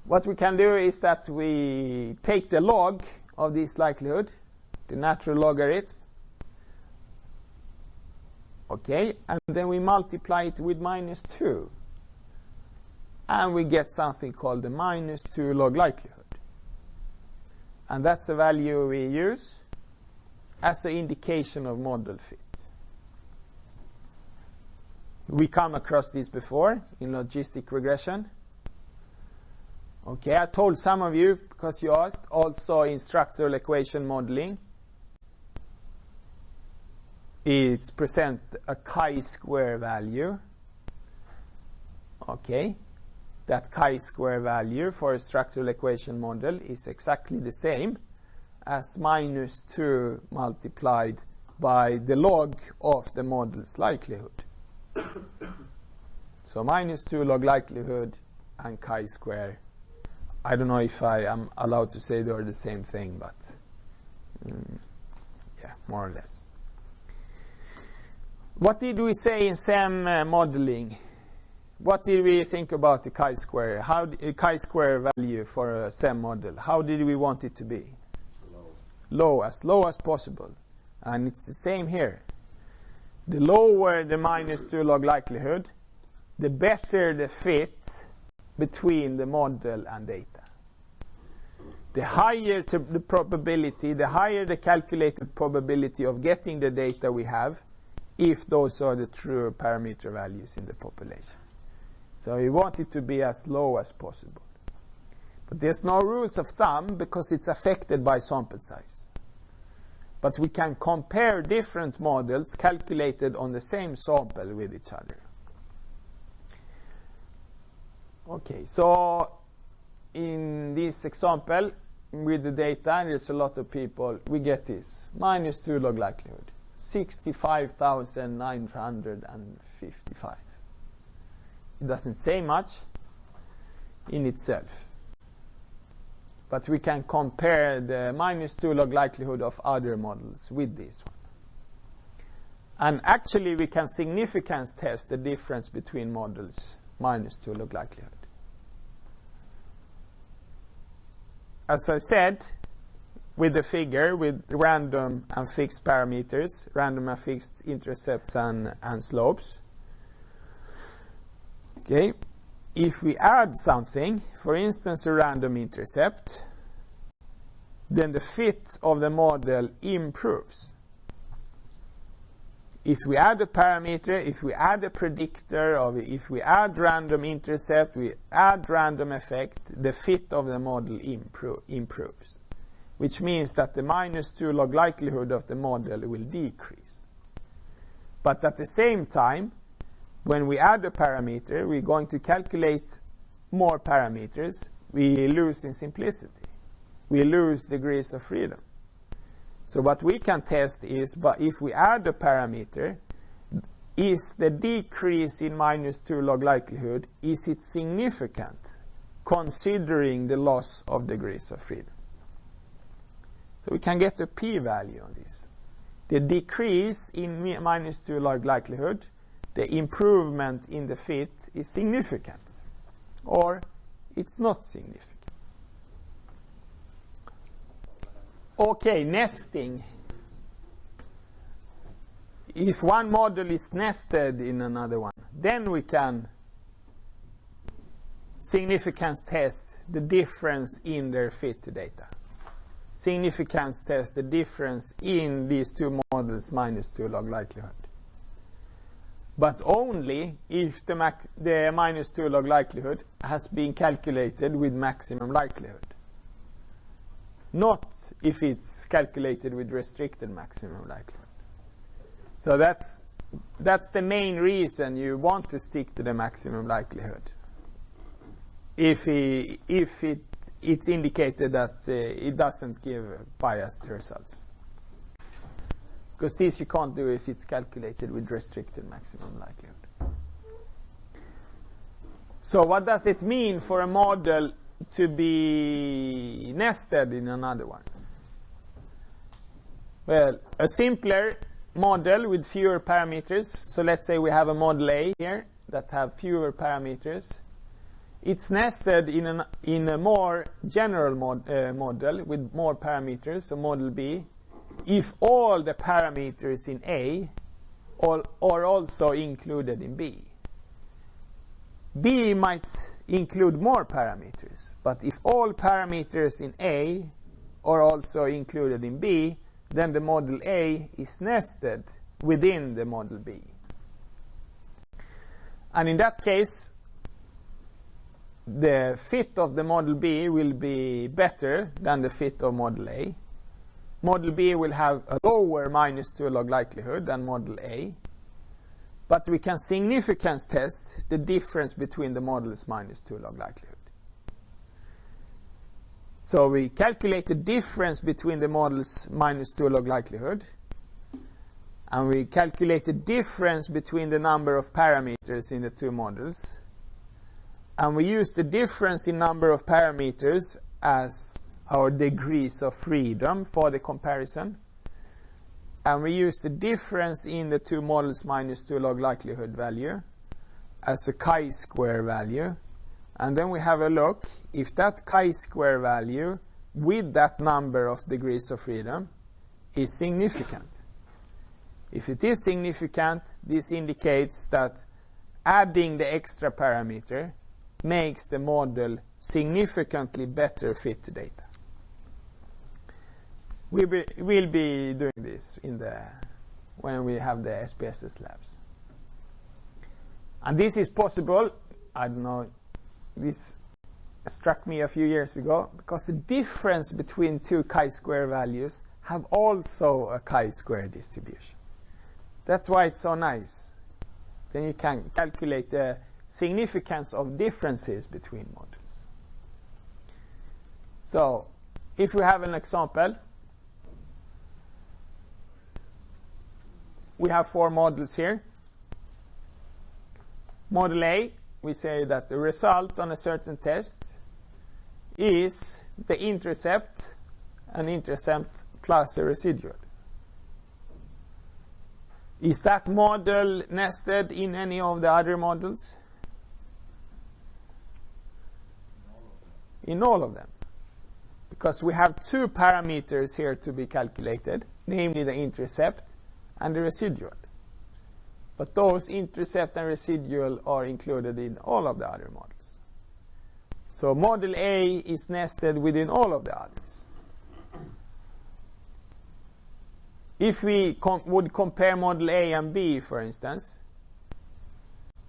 What we can do is that we take the log of this likelihood, the natural logarithm, okay, and then we multiply it with -2. And we get something called the -2 log likelihood. And that's a value we use as an indication of model fit. We come across this before in logistic regression. Okay, I told some of you, because you asked, also in structural equation modeling, it's present a chi-square value. Okay. That chi-square value for a structural equation model is exactly the same as -2 multiplied by the log of the model's likelihood. So -2 log likelihood and chi-square. I don't know if I am allowed to say they're the same thing, but yeah, more or less. What did we say in SEM modeling? What did we think about the chi-square? Chi-square value for a SEM model? How did we want it to be? Low as possible. And it's the same here. The lower the -2 log likelihood, the better the fit between the model and data. The higher the probability, the higher the calculated probability of getting the data we have, if those are the true parameter values in the population. So we want it to be as low as possible. But there's no rules of thumb because it's affected by sample size. But we can compare different models calculated on the same sample with each other. Okay, so in this example, with the data, and there's a lot of people, we get this. -2 log likelihood. 65,955. It doesn't say much in itself. But we can compare the -2 log likelihood of other models with this one. And actually we can significance test the difference between models -2 log likelihood. As I said, with the figure, with random and fixed parameters, random and fixed intercepts and slopes, Okay, if we add something, for instance a random intercept, then the fit of the model improves. If we add a parameter, if we add a predictor, or if we add random intercept, we add random effect, the fit of the model improves. Which means that the -2 log likelihood of the model will decrease. But at the same time, when we add a parameter, we're going to calculate more parameters. We lose in simplicity. We lose degrees of freedom. So what we can test is, but if we add a parameter, is the decrease in -2 log likelihood, is it significant considering the loss of degrees of freedom? So we can get a p-value on this. The decrease in -2 log likelihood, the improvement in the fit is significant, or it's not significant. Okay, nesting. If one model is nested in another one, then we can significance test the difference in their fit data. Significance test the difference in these two models -2 log likelihood. But only if the -2 log likelihood has been calculated with maximum likelihood. Not if it's calculated with restricted maximum likelihood. So that's the main reason you want to stick to the maximum likelihood. If it's indicated that it doesn't give biased results. Because this you can't do if it's calculated with restricted maximum likelihood. So what does it mean for a model to be nested in another one? Well, a simpler model with fewer parameters. So let's say we have a model A here that have fewer parameters. It's nested in a more general model with more parameters, so model B, if all the parameters in A are also included in B. B might include more parameters, but if all parameters in A are also included in B, then the model A is nested within the model B. And in that case, the fit of the model B will be better than the fit of model A. Model B will have a lower -2 log likelihood than model A. But we can significance test the difference between the models -2 log likelihood. So we calculate the difference between the models -2 log likelihood. And we calculate the difference between the number of parameters in the two models. And we use the difference in number of parameters as our degrees of freedom for the comparison. And we use the difference in the two models -2 log likelihood value as a chi-square value. And then we have a look if that chi-square value with that number of degrees of freedom is significant. If it is significant, this indicates that adding the extra parameter makes the model significantly better fit data. We will be doing this when we have the SPSS labs. And this is possible, I don't know, this struck me a few years ago, because the difference between two chi-square values have also a chi-square distribution. That's why it's so nice. Then you can calculate the significance of differences between models. So, if we have an example, we have 4 models here. Model A, we say that the result on a certain test is the intercept, an intercept plus a residual. Is that model nested in any of the other models? In all of them. Because we have 2 parameters here to be calculated, namely the intercept and the residual. But those intercept and residual are included in all of the other models. So model A is nested within all of the others. If we would compare model A and B, for instance,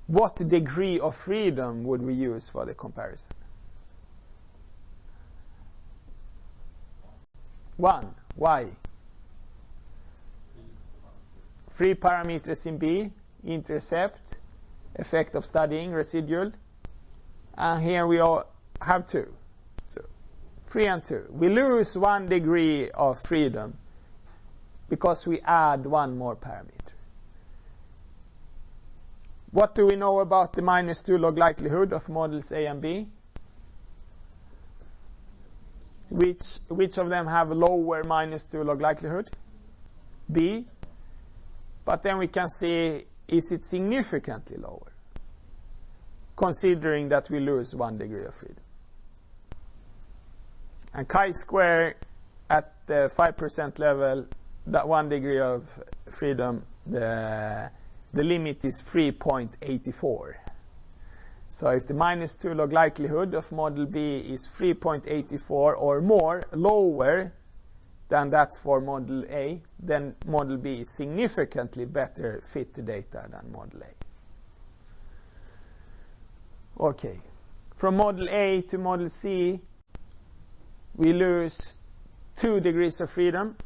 what degree of freedom would we use for the comparison? 1. Why? 3 parameters in B, intercept, effect of studying, residual. And here we all have 2. So 3 and 2. We lose 1 degree of freedom because we add 1 more parameter. What do we know about the -2 log likelihood of models A and B? Which of them have a lower -2 log likelihood? B. But then we can see, is it significantly lower? Considering that we lose 1 degree of freedom. And chi-square at the 5% level, that 1 degree of freedom, the limit is 3.84. So if the -2 log likelihood of model B is 3.84 or more, lower than that's for model A, then model B is significantly better fit to data than model A. Okay. From model A to model C, we lose 2 degrees of freedom.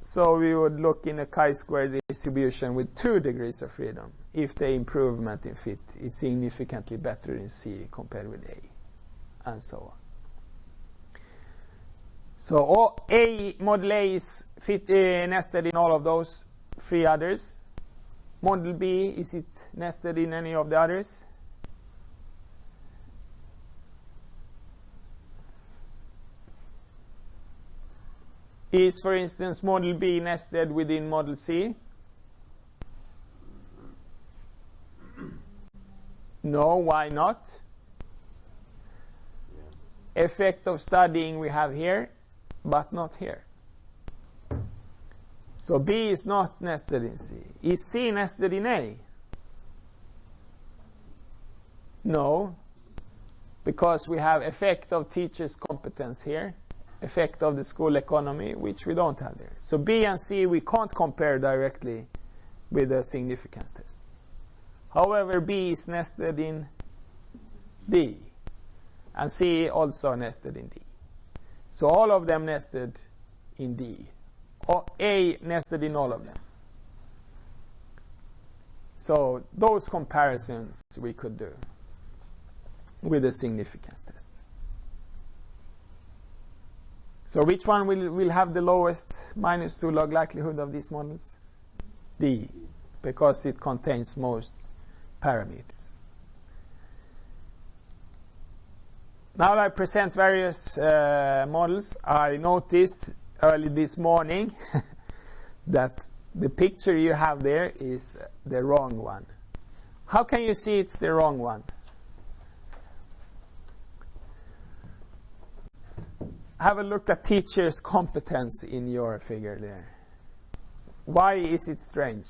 So we would look in a chi-square distribution with 2 degrees of freedom if the improvement in fit is significantly better in C compared with A, and so on. So model A is nested in all of those 3 others. Model B, is it nested in any of the others? Is, for instance, model B nested within model C? No, why not? Effect of studying we have here, but not here. So B is not nested in C. Is C nested in A? No, because we have effect of teacher's competence here, effect of the school economy, which we don't have there. So B and C we can't compare directly with the significance test. However, B is nested in D, and C also nested in D. So all of them nested in D. A nested in all of them. So those comparisons we could do with the significance test. So which one will have the lowest -2 log likelihood of these models? D, because it contains most parameters. Now I present various models. I noticed early this morning that the picture you have there is the wrong one. How can you see it's the wrong one? Have a look at teacher's competence in your figure there. Why is it strange?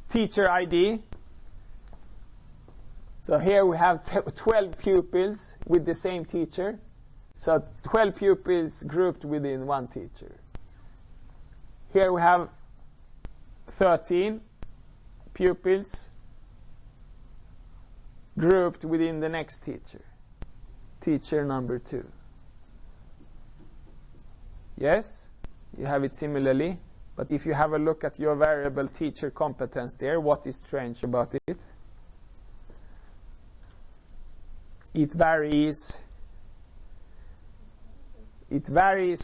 Teacher ID. So here we have 12 pupils with the same teacher. So 12 pupils grouped within one teacher. Here we have 13 pupils grouped within the next teacher. Teacher number 2. Yes, you have it similarly. But if you have a look at your variable teacher competence there, what is strange about it? It varies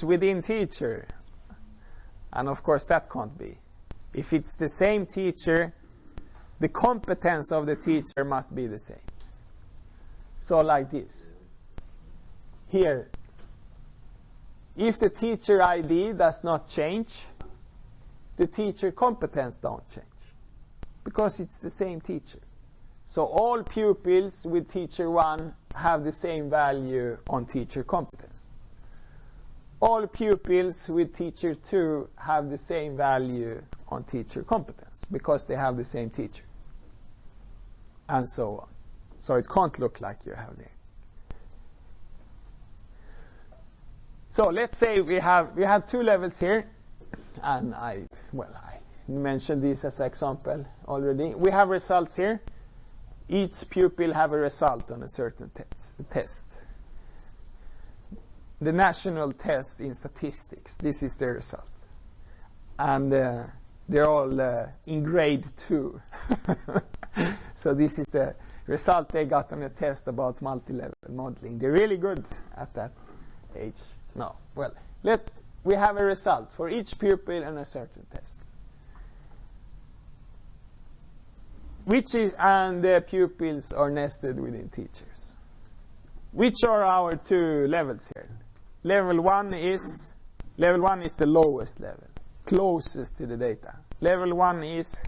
within teacher. And of course that can't be. If it's the same teacher, the competence of the teacher must be the same. So like this. Here, if the teacher ID does not change, the teacher competence don't change, because it's the same teacher. So all pupils with teacher 1 have the same value on teacher competence. all pupils with teacher 2 have the same value on teacher competence because they have the same teacher, and so on. So it can't look like you have there. So let's say we have 2 levels here, and I mentioned this as an example already. We have results here. Each pupil have a result on a certain test. The national test in statistics, this is the result. And they're all in grade 2. So this is the result they got on a test about multi-level modeling. They're really good at that age. No, well, we have a result for each pupil on a certain test. And the pupils are nested within teachers. Which are our 2 levels here? Level 1 is the lowest level, closest to the data. Level 1 is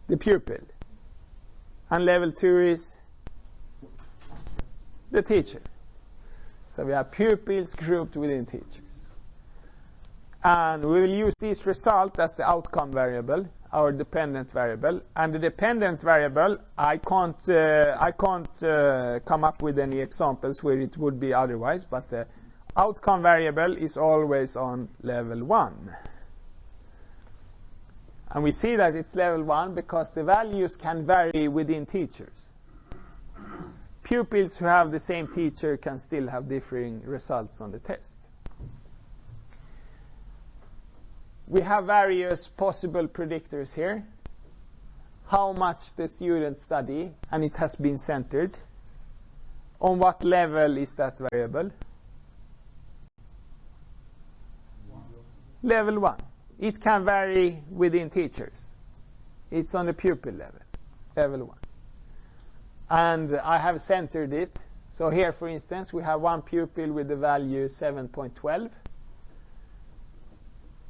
the pupil. And level 2 is the teacher. So we have pupils grouped within teachers. And we will use this result as the outcome variable, our dependent variable. And the dependent variable, I can't come up with any examples where it would be otherwise, but the outcome variable is always on level 1. And we see that it's level 1 because the values can vary within teachers. Pupils who have the same teacher can still have differing results on the test. We have various possible predictors here. How much the students study, and it has been centered. On what level is that variable? Level 1. It can vary within teachers. It's on the pupil level, level 1. And I have centered it. So here, for instance, we have one pupil with the value 7.12.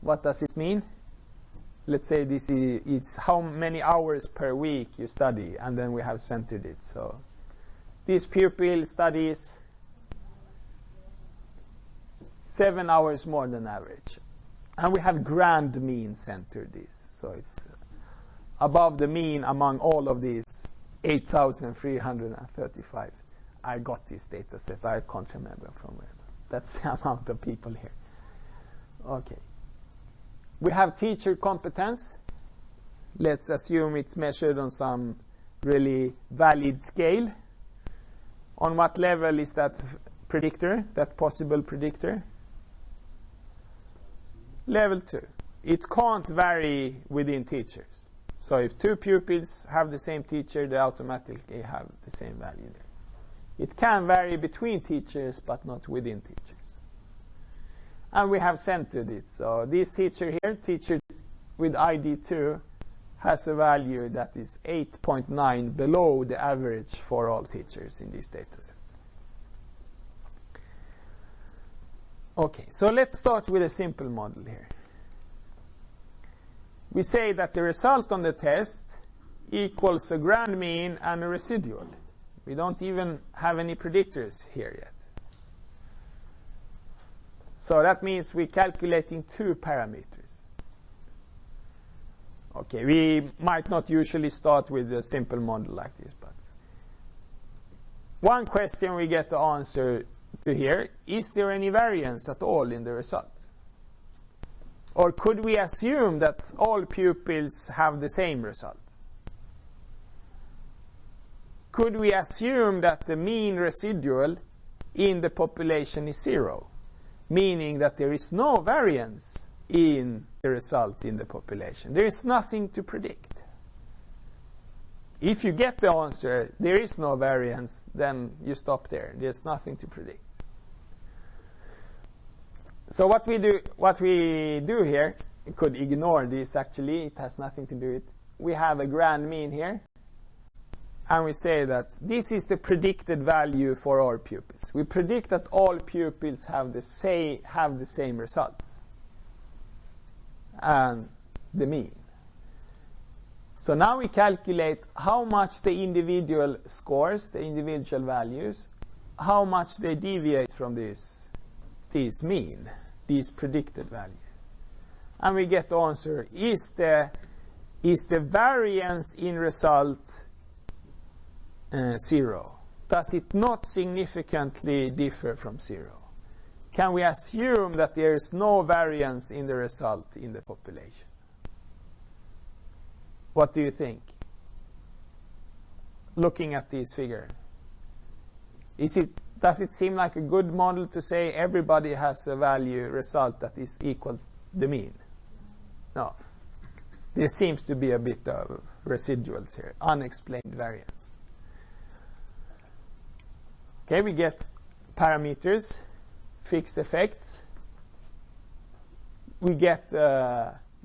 What does it mean? Let's say this is how many hours per week you study, and then we have centered it. So this pupil studies 7 hours more than average. And we have grand mean centered this. So it's above the mean among all of these 8,335. I got this data set. I can't remember from where. That's the amount of people here. Okay. We have teacher competence. Let's assume it's measured on some really valid scale. On what level is that predictor, that possible predictor? Level 2. It can't vary within teachers. So if 2 pupils have the same teacher, they automatically have the same value there. It can vary between teachers, but not within teachers. And we have centered it. So this teacher here, teacher with ID 2, has a value that is 8.9 below the average for all teachers in this data set. Okay, so let's start with a simple model here. We say that the result on the test equals a grand mean and a residual. We don't even have any predictors here yet. So that means we're calculating 2 parameters. Okay, we might not usually start with a simple model like this, but one question we get to answer to here, is there any variance at all in the result? Or could we assume that all pupils have the same result? Could we assume that the mean residual in the population is 0? Meaning that there is no variance in the result in the population. There is nothing to predict. If you get the answer, there is no variance, then you stop there. There's nothing to predict. So what we do here, we could ignore this actually, it has nothing to do with it. We have a grand mean here, and we say that this is the predicted value for our pupils. We predict that all pupils have the same results and the mean. So now we calculate how much the individual scores, the individual values, how much they deviate from this these mean, these predicted values? And we get the answer, is the variance in result 0? Does it not significantly differ from 0? Can we assume that there is no variance in the result in the population? What do you think? Looking at this figure, does it seem like a good model to say everybody has a value result that is equals the mean? No. There seems to be a bit of residuals here, unexplained variance. Okay, we get parameters, fixed effects. We get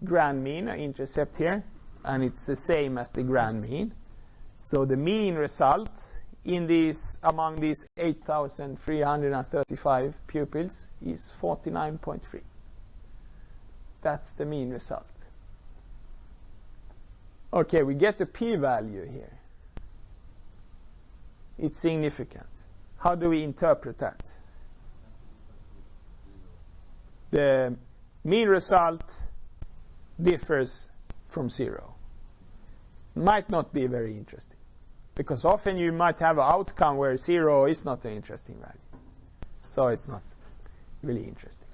grand mean, an intercept here, and it's the same as the grand mean. So the mean result among these 8,335 pupils is 49.3. That's the mean result. Okay, we get the p-value here. It's significant. How do we interpret that? The mean result differs from 0. Might not be very interesting, because often you might have an outcome where 0 is not an interesting value. So it's not really interesting.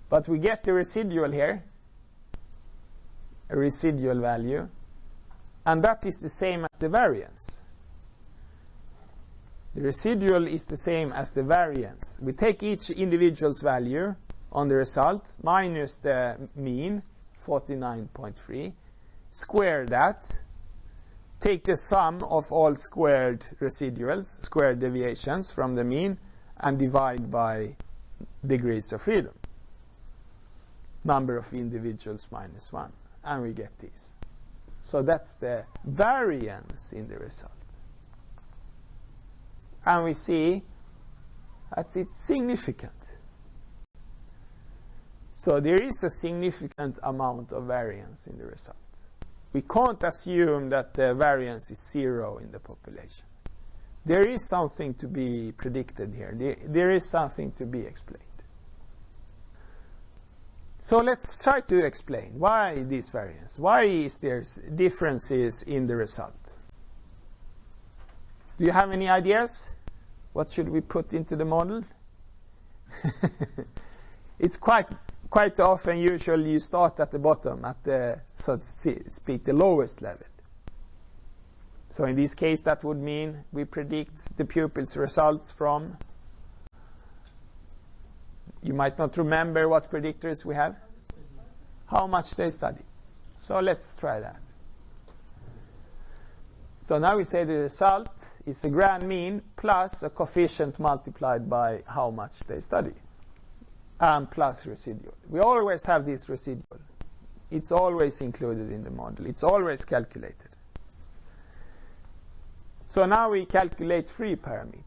But we get the residual here, a residual value, and that is the same as the variance. The residual is the same as the variance. We take each individual's value on the result minus the mean, 49.3, square that, take the sum of all squared residuals, squared deviations from the mean, and divide by degrees of freedom. Number of individuals minus 1. And we get this. So that's the variance in the result. And we see that it's significant. So there is a significant amount of variance in the result. We can't assume that the variance is 0 in the population. There is something to be predicted here. There is something to be explained. So let's try to explain why this variance. Why is there differences in the result? Do you have any ideas? What should we put into the model? It's quite often usually you start at the bottom, at the, so to speak, the lowest level. So in this case, that would mean we predict the pupils' results from, you might not remember what predictors we have. How much they study. So let's try that. So now we say the result is a grand mean plus a coefficient multiplied by how much they study. And plus residual. We always have this residual. It's always included in the model. It's always calculated. So now we calculate 3 parameters.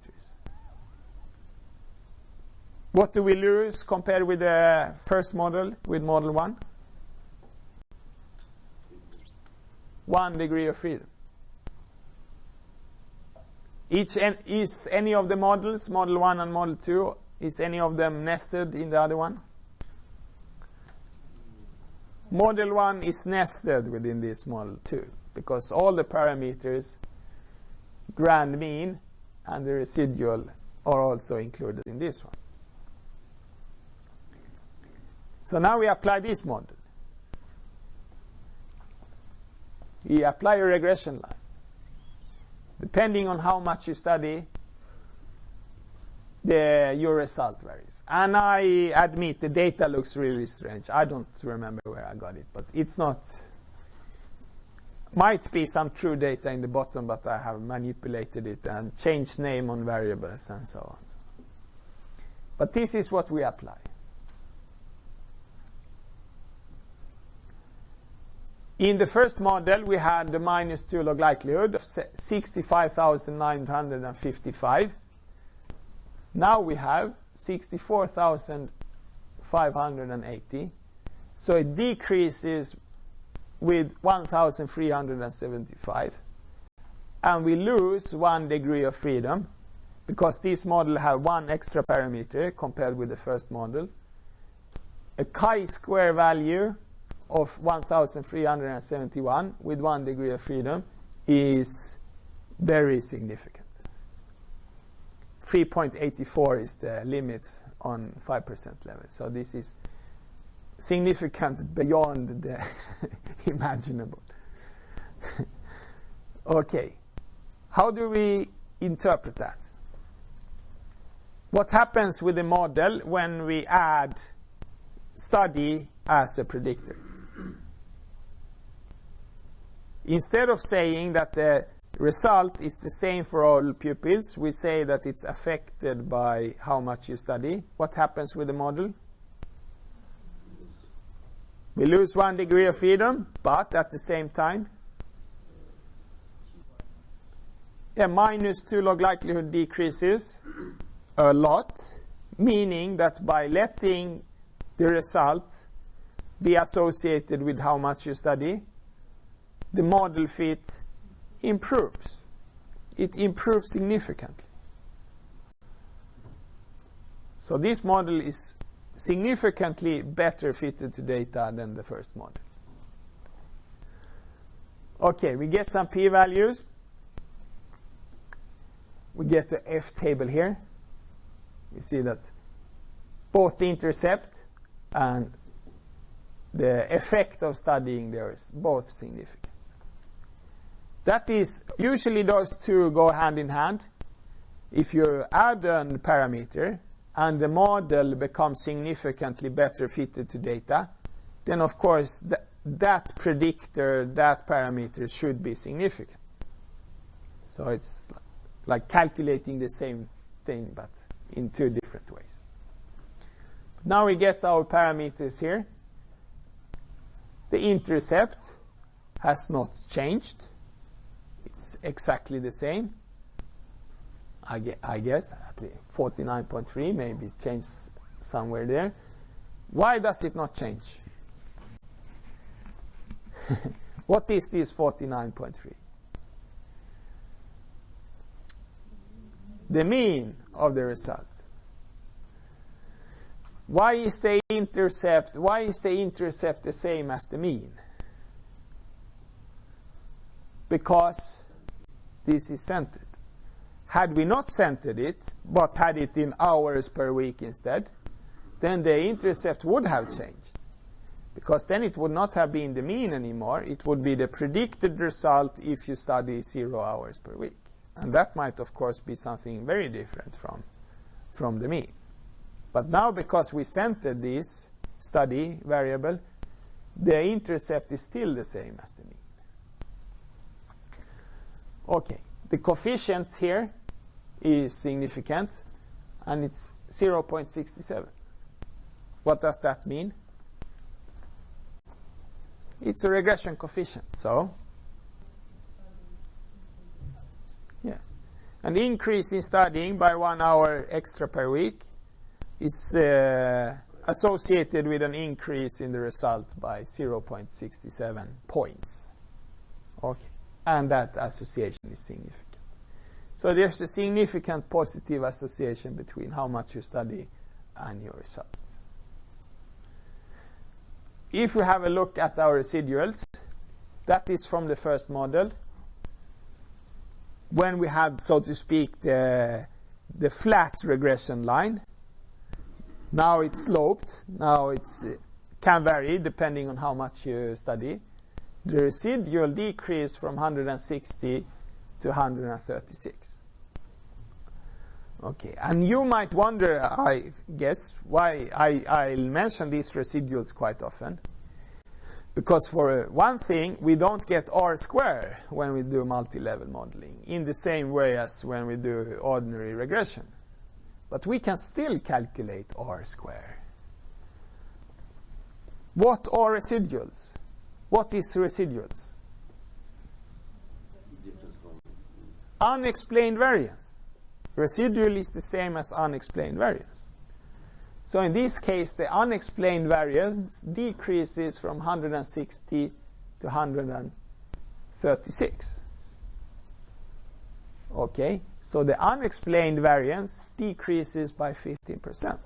What do we lose compared with the first model, with model 1? 1 degree of freedom. Is any of the models, model 1 and model 2, is any of them nested in the other one? Model 1 is nested within this model 2, because all the parameters, grand mean and the residual, are also included in this one. So now we apply this model. We apply a regression line. Depending on how much you study, your result varies. And I admit the data looks really strange. I don't remember where I got it, but it's not. Might be some true data in the bottom, but I have manipulated it and changed name on variables and so on. But this is what we apply. In the first model, we had the minus 2 log likelihood of 65,955. Now we have 64,580. So it decreases with 1,375. And we lose 1 degree of freedom, because this model have one extra parameter compared with the first model. A chi-square value of 1371 with 1 degree of freedom is very significant. 3.84 is the limit on 5% level. So this is significant beyond the imaginable. Okay. How do we interpret that? What happens with the model when we add study as a predictor? Instead of saying that the result is the same for all pupils, we say that it's affected by how much you study. What happens with the model? We lose 1 degree of freedom, but at the same time, minus 2 log likelihood decreases a lot, meaning that by letting the result be associated with how much you study, the model fit improves. It improves significantly. So this model is significantly better fitted to data than the first model. Okay, we get some p-values. We get the F table here. You see that both the intercept and the effect of studying there is both significant. That is, usually those two go hand in hand. If you add a parameter and the model becomes significantly better fitted to data, then of course that predictor, that parameter should be significant. So it's like calculating the same thing but in two different ways. Now we get our parameters here. The intercept has not changed. It's exactly the same. I guess at least 49.3, maybe changed somewhere there. Why does it not change? What is this 49.3? The mean of the result. Why is the intercept the same as the mean? Because this is centered. Had we not centered it, but had it in hours per week instead, then the intercept would have changed. Because then it would not have been the mean anymore. It would be the predicted result if you study 0 hours per week. And that might, of course, be something very different from the mean. But now, because we centered this study variable, the intercept is still the same as the mean. Okay, the coefficient here is significant, and it's 0.67. What does that mean? It's a regression coefficient, so yeah. An increase in studying by 1 hour extra per week is associated with an increase in the result by 0.67 points. Okay, and that association is significant. So there's a significant positive association between how much you study and your result. If we have a look at our residuals, that is from the first model. When we had, so to speak, the flat regression line, now it's sloped. Now it's can vary depending on how much you study. The residual decreased from 160 to 136. Okay, and you might wonder, I guess, why I'll mention these residuals quite often. Because for one thing, we don't get R square when we do multi-level modeling in the same way as when we do ordinary regression. But we can still calculate R square. What are residuals? What is residuals? Unexplained variance. Residual is the same as unexplained variance. So in this case, the unexplained variance decreases from 160 to 136. Okay, so the unexplained variance decreases by 15%.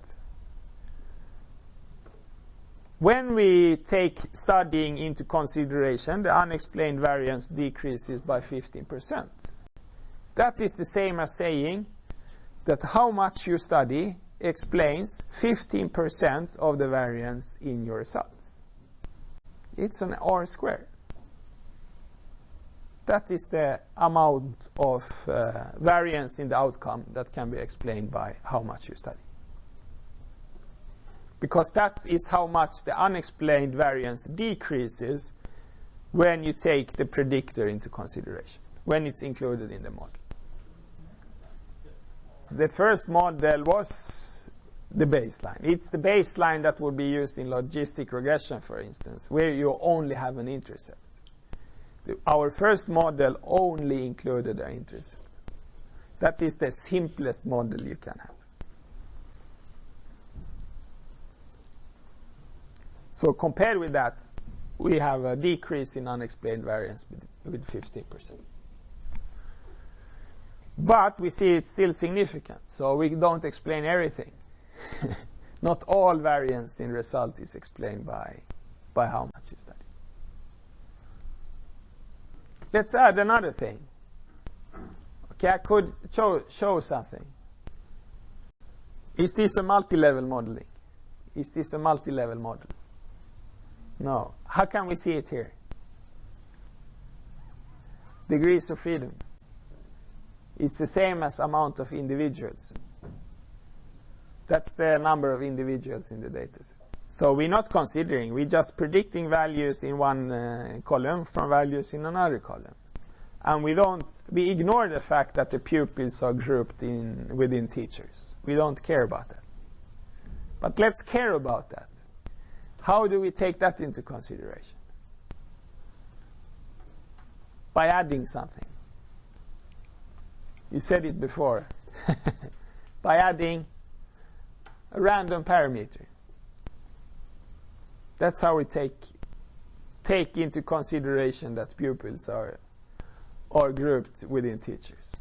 When we take studying into consideration, the unexplained variance decreases by 15%. That is the same as saying that how much you study explains 15% of the variance in your results. It's an R squared. That is the amount of variance in the outcome that can be explained by how much you study. Because that is how much the unexplained variance decreases when you take the predictor into consideration, when it's included in the model. The first model was the baseline. It's the baseline that would be used in logistic regression, for instance, where you only have an intercept. Our first model only included an intercept. That is the simplest model you can have. So compared with that, we have a decrease in unexplained variance with 15%. But we see it's still significant, so we don't explain everything. Not all variance in result is explained by how much you study. Let's add another thing. Okay, I could show something. Is this a multi-level modeling? Is this a multi-level model? No. How can we see it here? Degrees of freedom. It's the same as amount of individuals. That's the number of individuals in the dataset. So we're not considering, we're just predicting values in one column from values in another column. And we ignore the fact that the pupils are grouped within teachers. We don't care about that. But let's care about that. How do we take that into consideration? By adding something. You said it before. By adding a random parameter. That's how we take into consideration that pupils are grouped within teachers.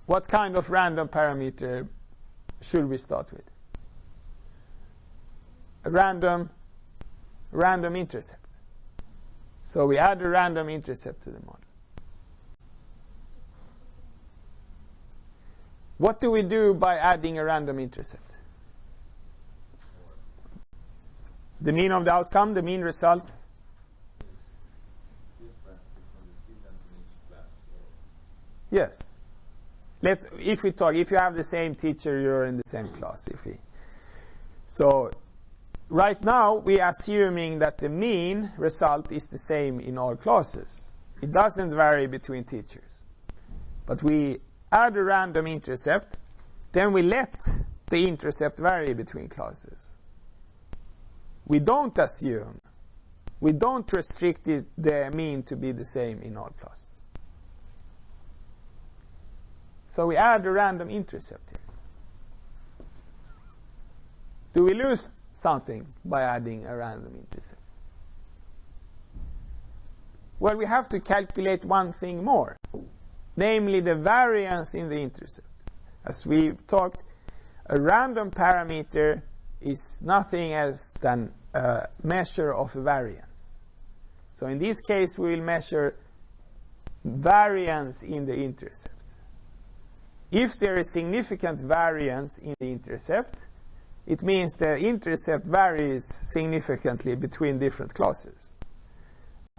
What kind of random parameter should we start with? A random intercept. So we add a random intercept to the model. What do we do by adding a random intercept? The mean of the outcome, the mean result. Yes. If you have the same teacher, you're in the same class. So right now we are assuming that the mean result is the same in all classes. It doesn't vary between teachers. But we add a random intercept, then we let the intercept vary between classes. We don't assume, we don't restrict the mean to be the same in all classes. So we add a random intercept here. Do we lose something by adding a random intercept? Well, we have to calculate one thing more, namely the variance in the intercept. As we talked, a random parameter is nothing else than a measure of variance. So in this case, we will measure variance in the intercept. If there is significant variance in the intercept, it means the intercept varies significantly between different classes.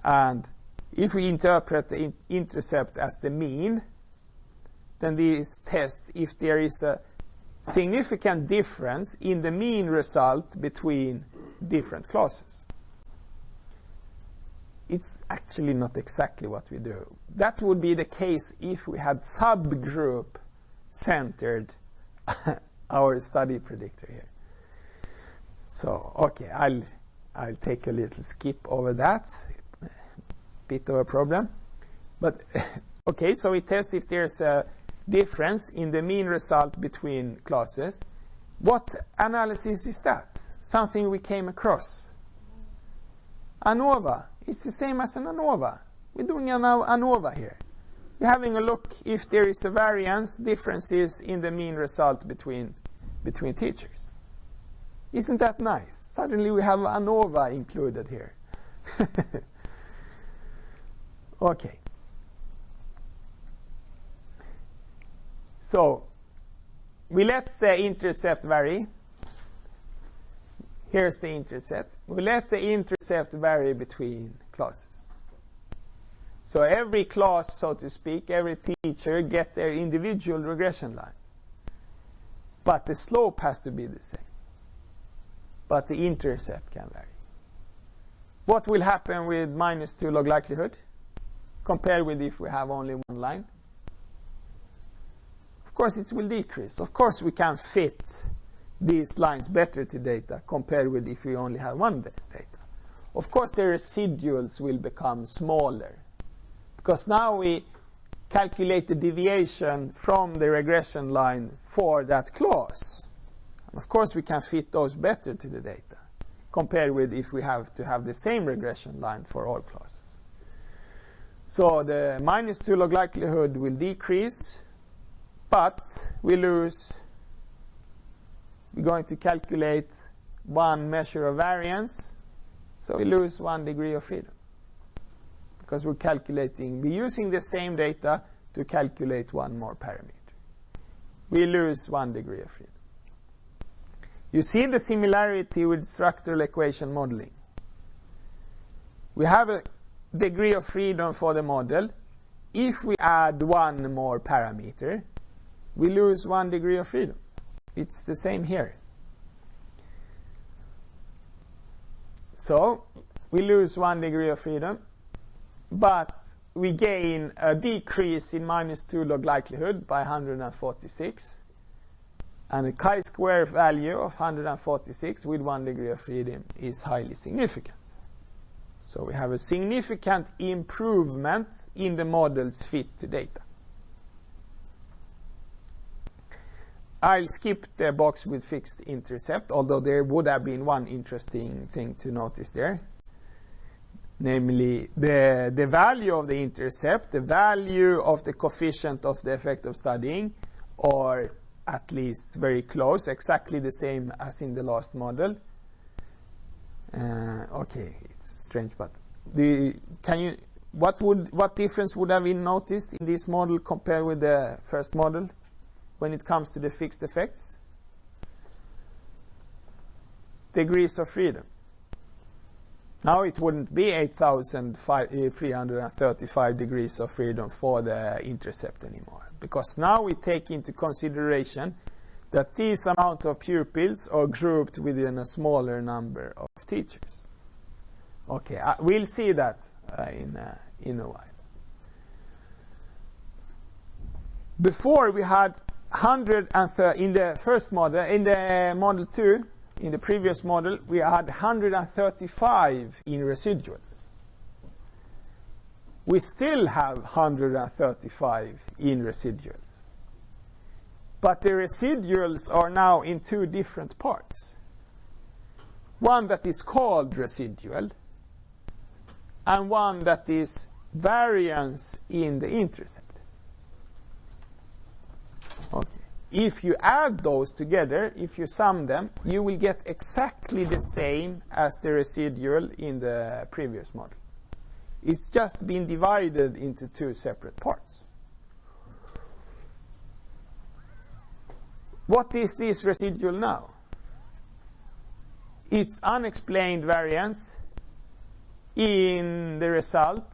And if we interpret the intercept as the mean, then this tests if there is a significant difference in the mean result between different classes. It's actually not exactly what we do. That would be the case if we had subgroup centered our study predictor here. So, okay, I'll take a little skip over that. Bit of a problem. But, okay, so we test if there's a difference in the mean result between classes. What analysis is that? Something we came across. Anova. It's the same as an Anova. We're doing an Anova here. we're having a look if there is a variance, differences in the mean result between teachers. Isn't that nice? Suddenly we have Anova included here. Okay. So we let the intercept vary. Here's the intercept. We let the intercept vary between classes. So every class, so to speak, every teacher get their individual regression line. But the slope has to be the same. But the intercept can vary. What will happen with -2 log likelihood compared with if we have only one line? Of course it will decrease. Of course we can fit these lines better to data compared with if we only have one data. Of course the residuals will become smaller because now we calculate the deviation from the regression line for that class. And of course we can fit those better to the data compared with if we have to have the same regression line for all classes. So the -2 log likelihood will decrease, but we're going to calculate one measure of variance, so we lose 1 degree of freedom. Because we're using the same data to calculate one more parameter. We lose 1 degree of freedom. You see the similarity with structural equation modeling. We have a degree of freedom for the model. If we add one more parameter, we lose 1 degree of freedom. It's the same here. So we lose 1 degree of freedom, but we gain a decrease in -2 log likelihood by 146. And the chi-square value of 146 with 1 degree of freedom is highly significant. So we have a significant improvement in the model's fit to data. I'll skip the box with fixed intercept, although there would have been one interesting thing to notice there. Namely, the value of the intercept, the value of the coefficient of the effect of studying, or at least very close, exactly the same as in the last model. Okay, it's strange, but what difference would have been noticed in this model compared with the first model when it comes to the fixed effects? Degrees of freedom. Now it wouldn't be 8,335 degrees of freedom for the intercept anymore, because now we take into consideration that these amount of pupils are grouped within a smaller number of teachers. Okay, we'll see that in a while. Before we had 130 in the first model, in the model 2. In the previous model, we had 135 in residuals. We still have 135 in residuals. But the residuals are now in two different parts. One that is called residual, and one that is variance in the intercept. Okay. If you add those together, if you sum them, you will get exactly the same as the residual in the previous model. It's just been divided into two separate parts. What is this residual now? It's unexplained variance in the result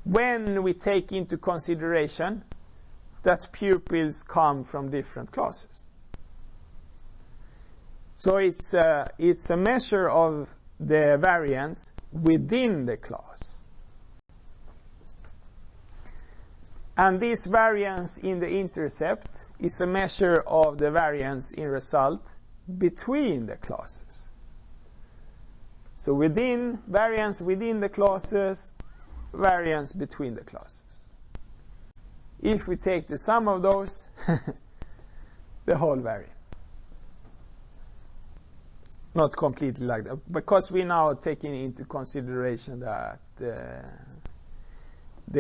when we take into consideration that pupils come from different classes. So it's a measure of the variance within the class. And this variance in the intercept is a measure of the variance in result between the classes. So variance within the classes, variance between the classes. If we take the sum of those, the whole variance. Not completely like that, because we're now taking into consideration that the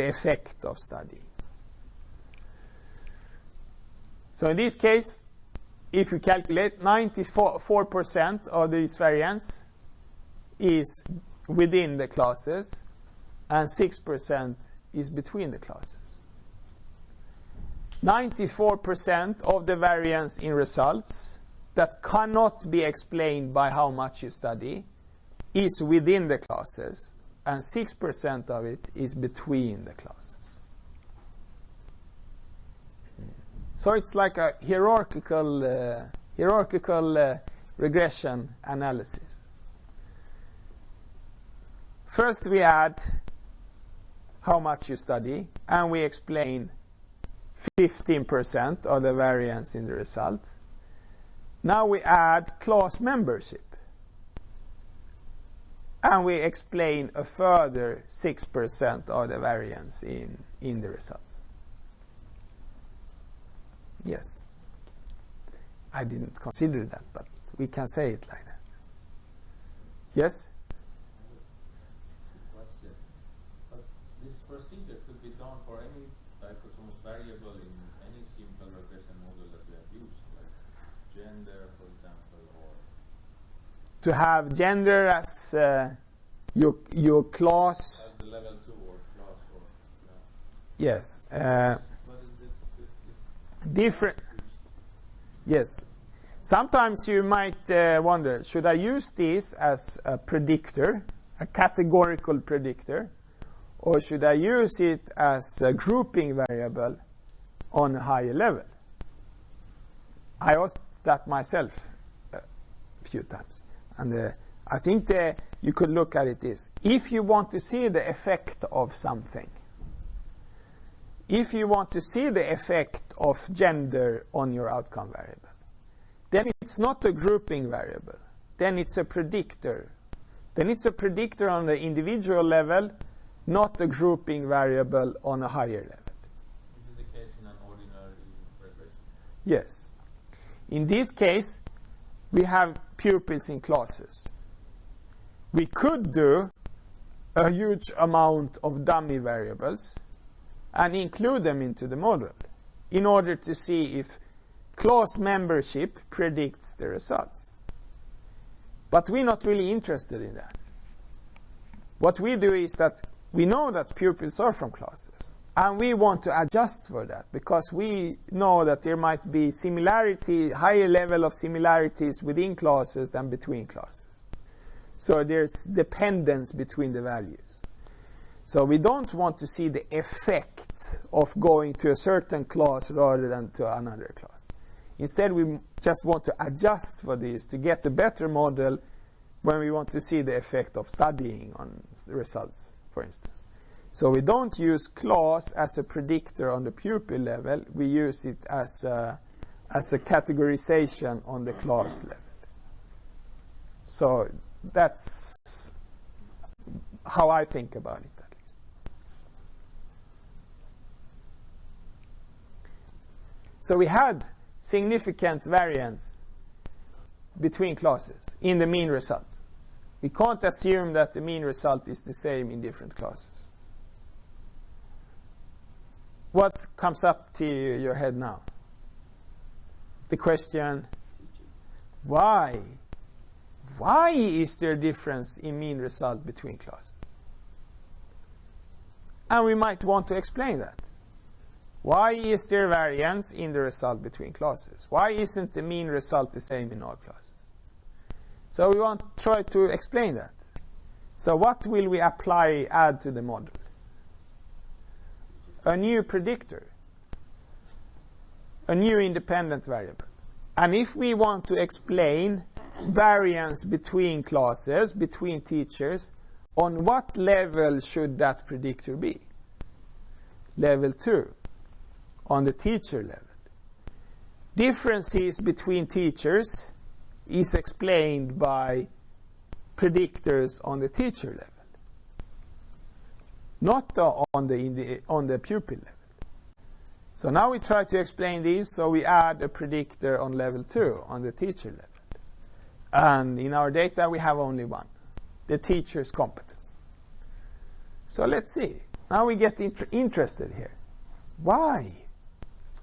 effect of study. So in this case, if we calculate, 94% of this variance is within the classes and 6% is between the classes. 94% of the variance in results that cannot be explained by how much you study is within the classes, and 6% of it is between the classes. So it's like a hierarchical regression analysis. First we add how much you study, and we explain 15% of the variance in the result. Now we add class membership, and we explain a further 6% of the variance in the results. Yes. I didn't consider that, but we can say it like that. Yes? Question. But this procedure could be done for any dichotomous variable in any simple regression model that we have used, like gender, for example, or... To have gender as your class. As the level 2 or class or... Yes. But Different. Yes. Sometimes you might wonder, should I use this as a predictor, a categorical predictor, or should I use it as a grouping variable on a higher level? I asked that myself a few times. And I think you could look at it this. If you want to see the effect of something, if you want to see the effect of gender on your outcome variable, then it's not a grouping variable. Then it's a predictor. Then it's a predictor on the individual level, not a grouping variable on a higher level. This is the case in an ordinary regression. Yes. In this case, we have pupils in classes. We could do a huge amount of dummy variables and include them into the model in order to see if class membership predicts the results. But we're not really interested in that. What we do is that we know that pupils are from classes, and we want to adjust for that because we know that there might be higher level of similarities within classes than between classes. So there's dependence between the values. So we don't want to see the effect of going to a certain class rather than to another class. Instead, we just want to adjust for this to get a better model when we want to see the effect of studying on the results, for instance. So we don't use class as a predictor on the pupil level. We use it as a categorization on the class level. So that's how I think about it. So we had significant variance between classes in the mean result. We can't assume that the mean result is the same in different classes. What comes up to your head now? The question, why? Why is there a difference in mean result between classes? And we might want to explain that. Why is there variance in the result between classes? Why isn't the mean result the same in all classes? So we want to try to explain that. So what will we add to the model? A new predictor. A new independent variable. And if we want to explain variance between classes, between teachers, on what level should that predictor be? Level 2. On the teacher level. Differences between teachers is explained by predictors on the teacher level, not on the pupil level. So now we try to explain this, so we add a predictor on level 2, on the teacher level. And in our data we have only one, the teacher's competence. So let's see. Now we get interested here. Why?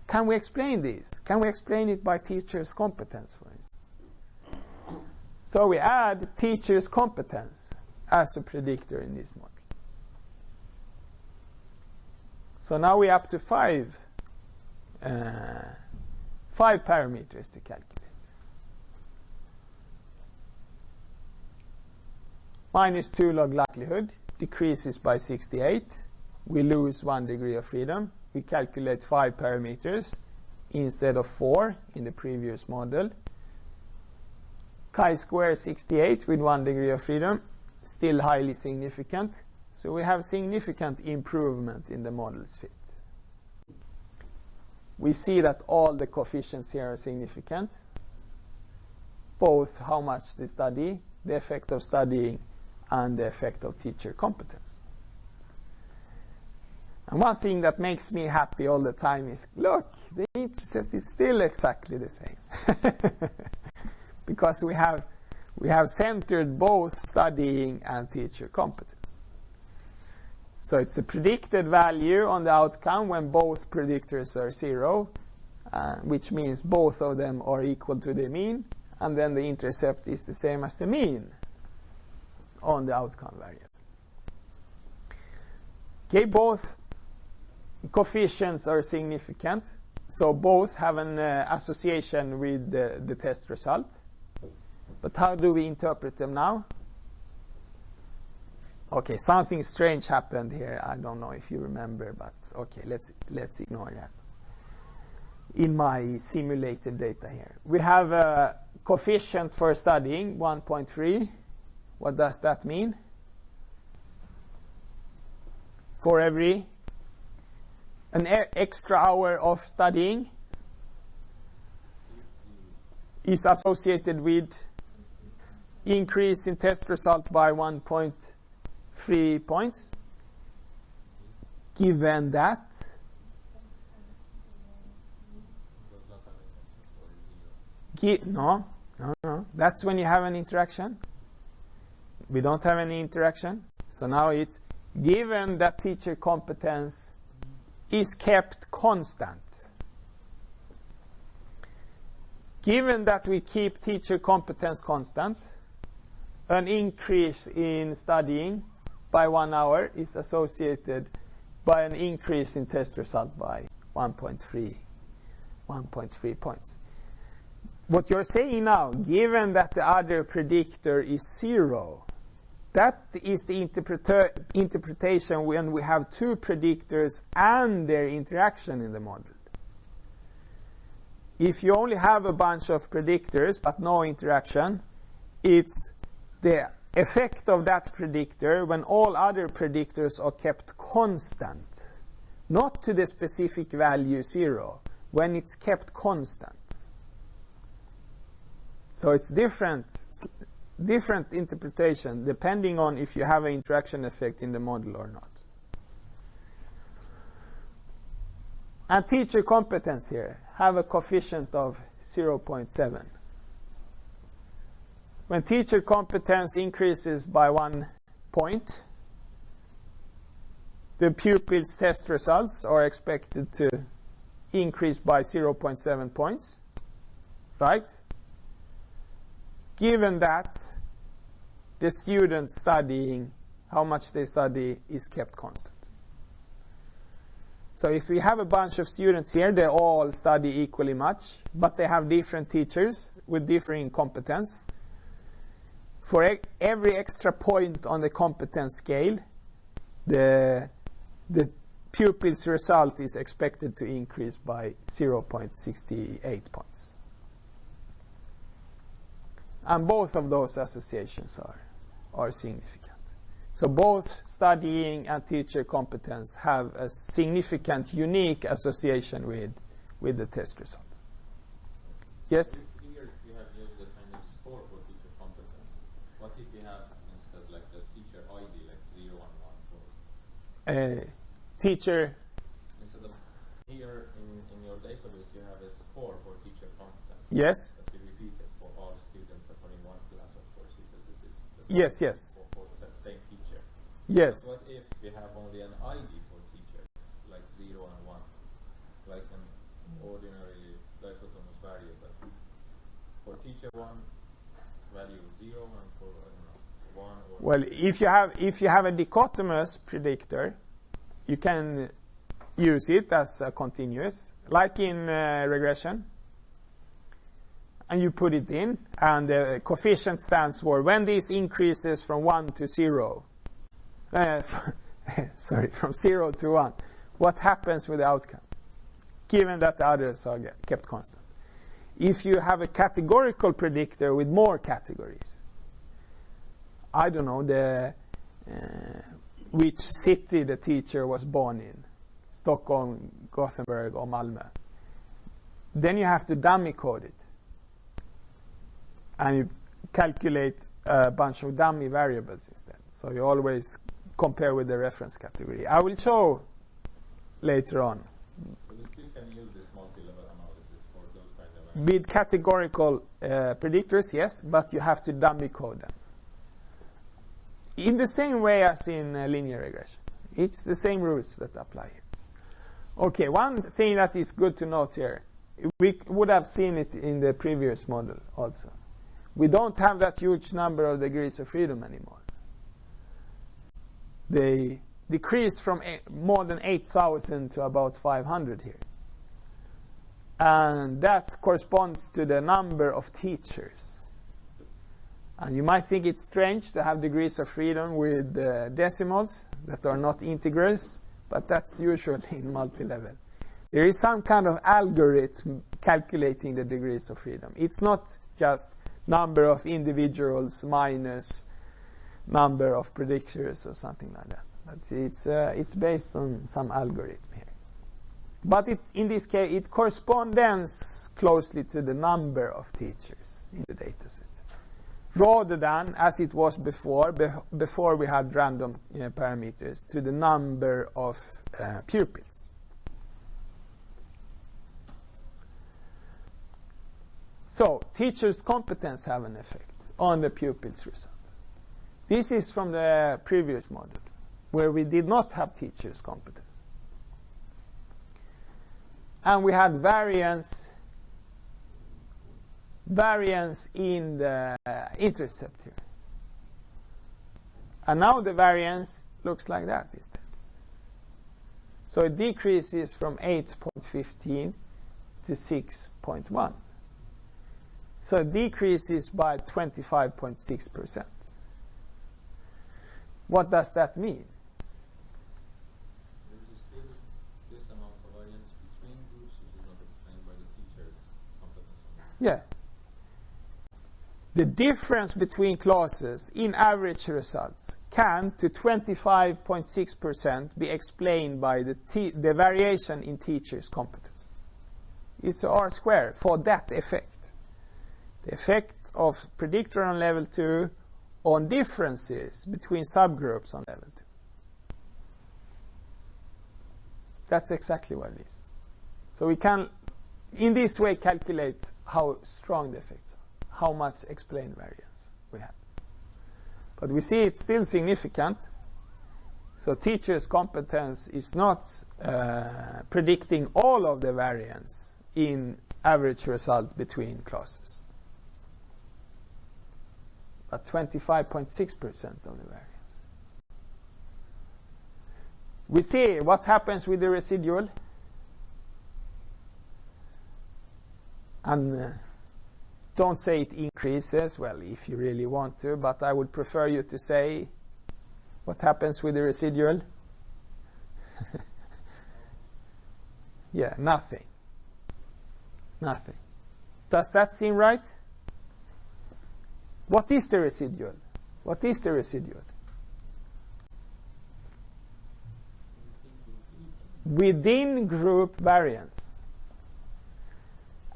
Can we explain this? Can we explain it by teacher's competence, for instance? So we add teacher's competence as a predictor in this model. So now we're up to five parameters to calculate. Minus 2 log likelihood decreases by 68. We lose 1 degree of freedom. We calculate 5 parameters instead of 4 in the previous model. Chi-square 68 with 1 degree of freedom, still highly significant. So we have significant improvement in the model's fit. We see that all the coefficients here are significant, both how much they study, the effect of studying, and the effect of teacher competence. And one thing that makes me happy all the time is, look, the intercept is still exactly the same. Because we have centered both studying and teacher competence. So it's the predicted value on the outcome when both predictors are 0, which means both of them are equal to the mean, and then the intercept is the same as the mean on the outcome variable. Okay, both coefficients are significant, so both have an association with the test result. But how do we interpret them now? Okay, something strange happened here. I don't know if you remember, but okay, let's ignore that. In my simulated data here, we have a coefficient for studying 1.3. What does that mean? For every an extra hour of studying is associated with increase in test result by 1.3 points. Given that no, that's when you have an interaction. We don't have any interaction. So now it's given that teacher competence is kept constant. Given that we keep teacher competence constant, an increase in studying by 1 hour is associated by an increase in test result by 1.3 points. What you're saying now, given that the other predictor is 0, that is the interpretation when we have two predictors and their interaction in the model. If you only have a bunch of predictors but no interaction, it's the effect of that predictor when all other predictors are kept constant, not to the specific value 0, when it's kept constant. So it's different interpretation depending on if you have an interaction effect in the model or not. And teacher competence here have a coefficient of 0.7. When teacher competence increases by 1 point, the pupil's test results are expected to increase by 0.7 points, right? Given that the student studying, how much they study is kept constant. So if we have a bunch of students here, they all study equally much, but they have different teachers with differing competence. For every extra point on the competence scale, the pupil's result is expected to increase by 0.68 points. And both of those associations are significant. So both studying and teacher competence have a significant, unique association with the test result. Yes? Here you have used the kind of score for teacher competence. What if you have instead like just teacher ID, like 0 and 1 for teacher. instead of here in your database you have a score for teacher competence. Yes. That you repeat it for all students according one class, of course, because this is the Yes. for the same teacher. Yes. What if we have only an ID for teachers, like 0 and 1, like an teacher 1, value 0, and for, I don't know, 1 or... Well, if you have a dichotomous predictor, you can use it as a continuous, like in regression. And you put it in, and the coefficient stands for when this increases from 1 to 0. From 0 to 1. What happens with the outcome? Given that the others are kept constant. If you have a categorical predictor with more categories, I don't know which city the teacher was born in, Stockholm, Gothenburg, or Malmö. Then you have to dummy code it. And you calculate a bunch of dummy variables instead. So you always compare with the reference category. I will show later on. But you still can use this multi-level analysis for those kind of variables. With categorical predictors, yes, but you have to dummy code them. In the same way as in linear regression. It's the same rules that apply here. Okay, one thing that is good to note here. We would have seen it in the previous model also. We don't have that huge number of degrees of freedom anymore. They decreased from more than 8,000 to about 500 here. And that corresponds to the number of teachers. And you might think it's strange to have degrees of freedom with decimals that are not integrals, but that's usually in multi-level. There is some kind of algorithm calculating the degrees of freedom. It's not just number of individuals minus number of predictors or something like that. It's based on some algorithm here. But in this case, it corresponds closely to the number of teachers in the dataset, rather than, as it was before we had random parameters, to the number of pupils. So, teachers' competence have an effect on the pupils' result. This is from the previous model, where we did not have teachers' competence. And we had variance in the intercept here. And now the variance looks like that instead. So it decreases from 8.15 to 6.1. So it decreases by 25.6%. What does that mean? There is still this amount of variance between groups which is not explained by the teacher's competence. Yeah. The difference between classes in average results can, to 25.6%, be explained by the variation in teachers' competence. It's R squared for that effect. The effect of predictor on level 2 on differences between subgroups on level 2. That's exactly what it is. So we can, in this way, calculate how strong the effects are, how much explained variance we have. But we see it's still significant. So teachers' competence is not predicting all of the variance in average result between classes, but 25.6% of the variance. We see what happens with the residual. And don't say it increases, well, if you really want to, but I would prefer you to say what happens with the residual. Yeah, nothing. Nothing. Does that seem right? What is the residual? What is the residual? Within group variance.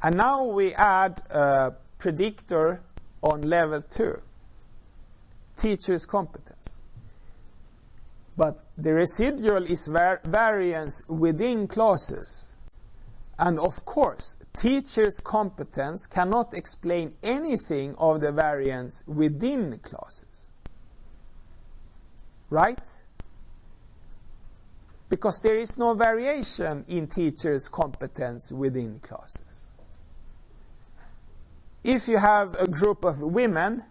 And now we add a predictor on level 2, teacher's competence. But the residual is variance within classes. And of course, teacher's competence cannot explain anything of the variance within classes. Right? Because there is no variation in teacher's competence within classes. if you have a group of women,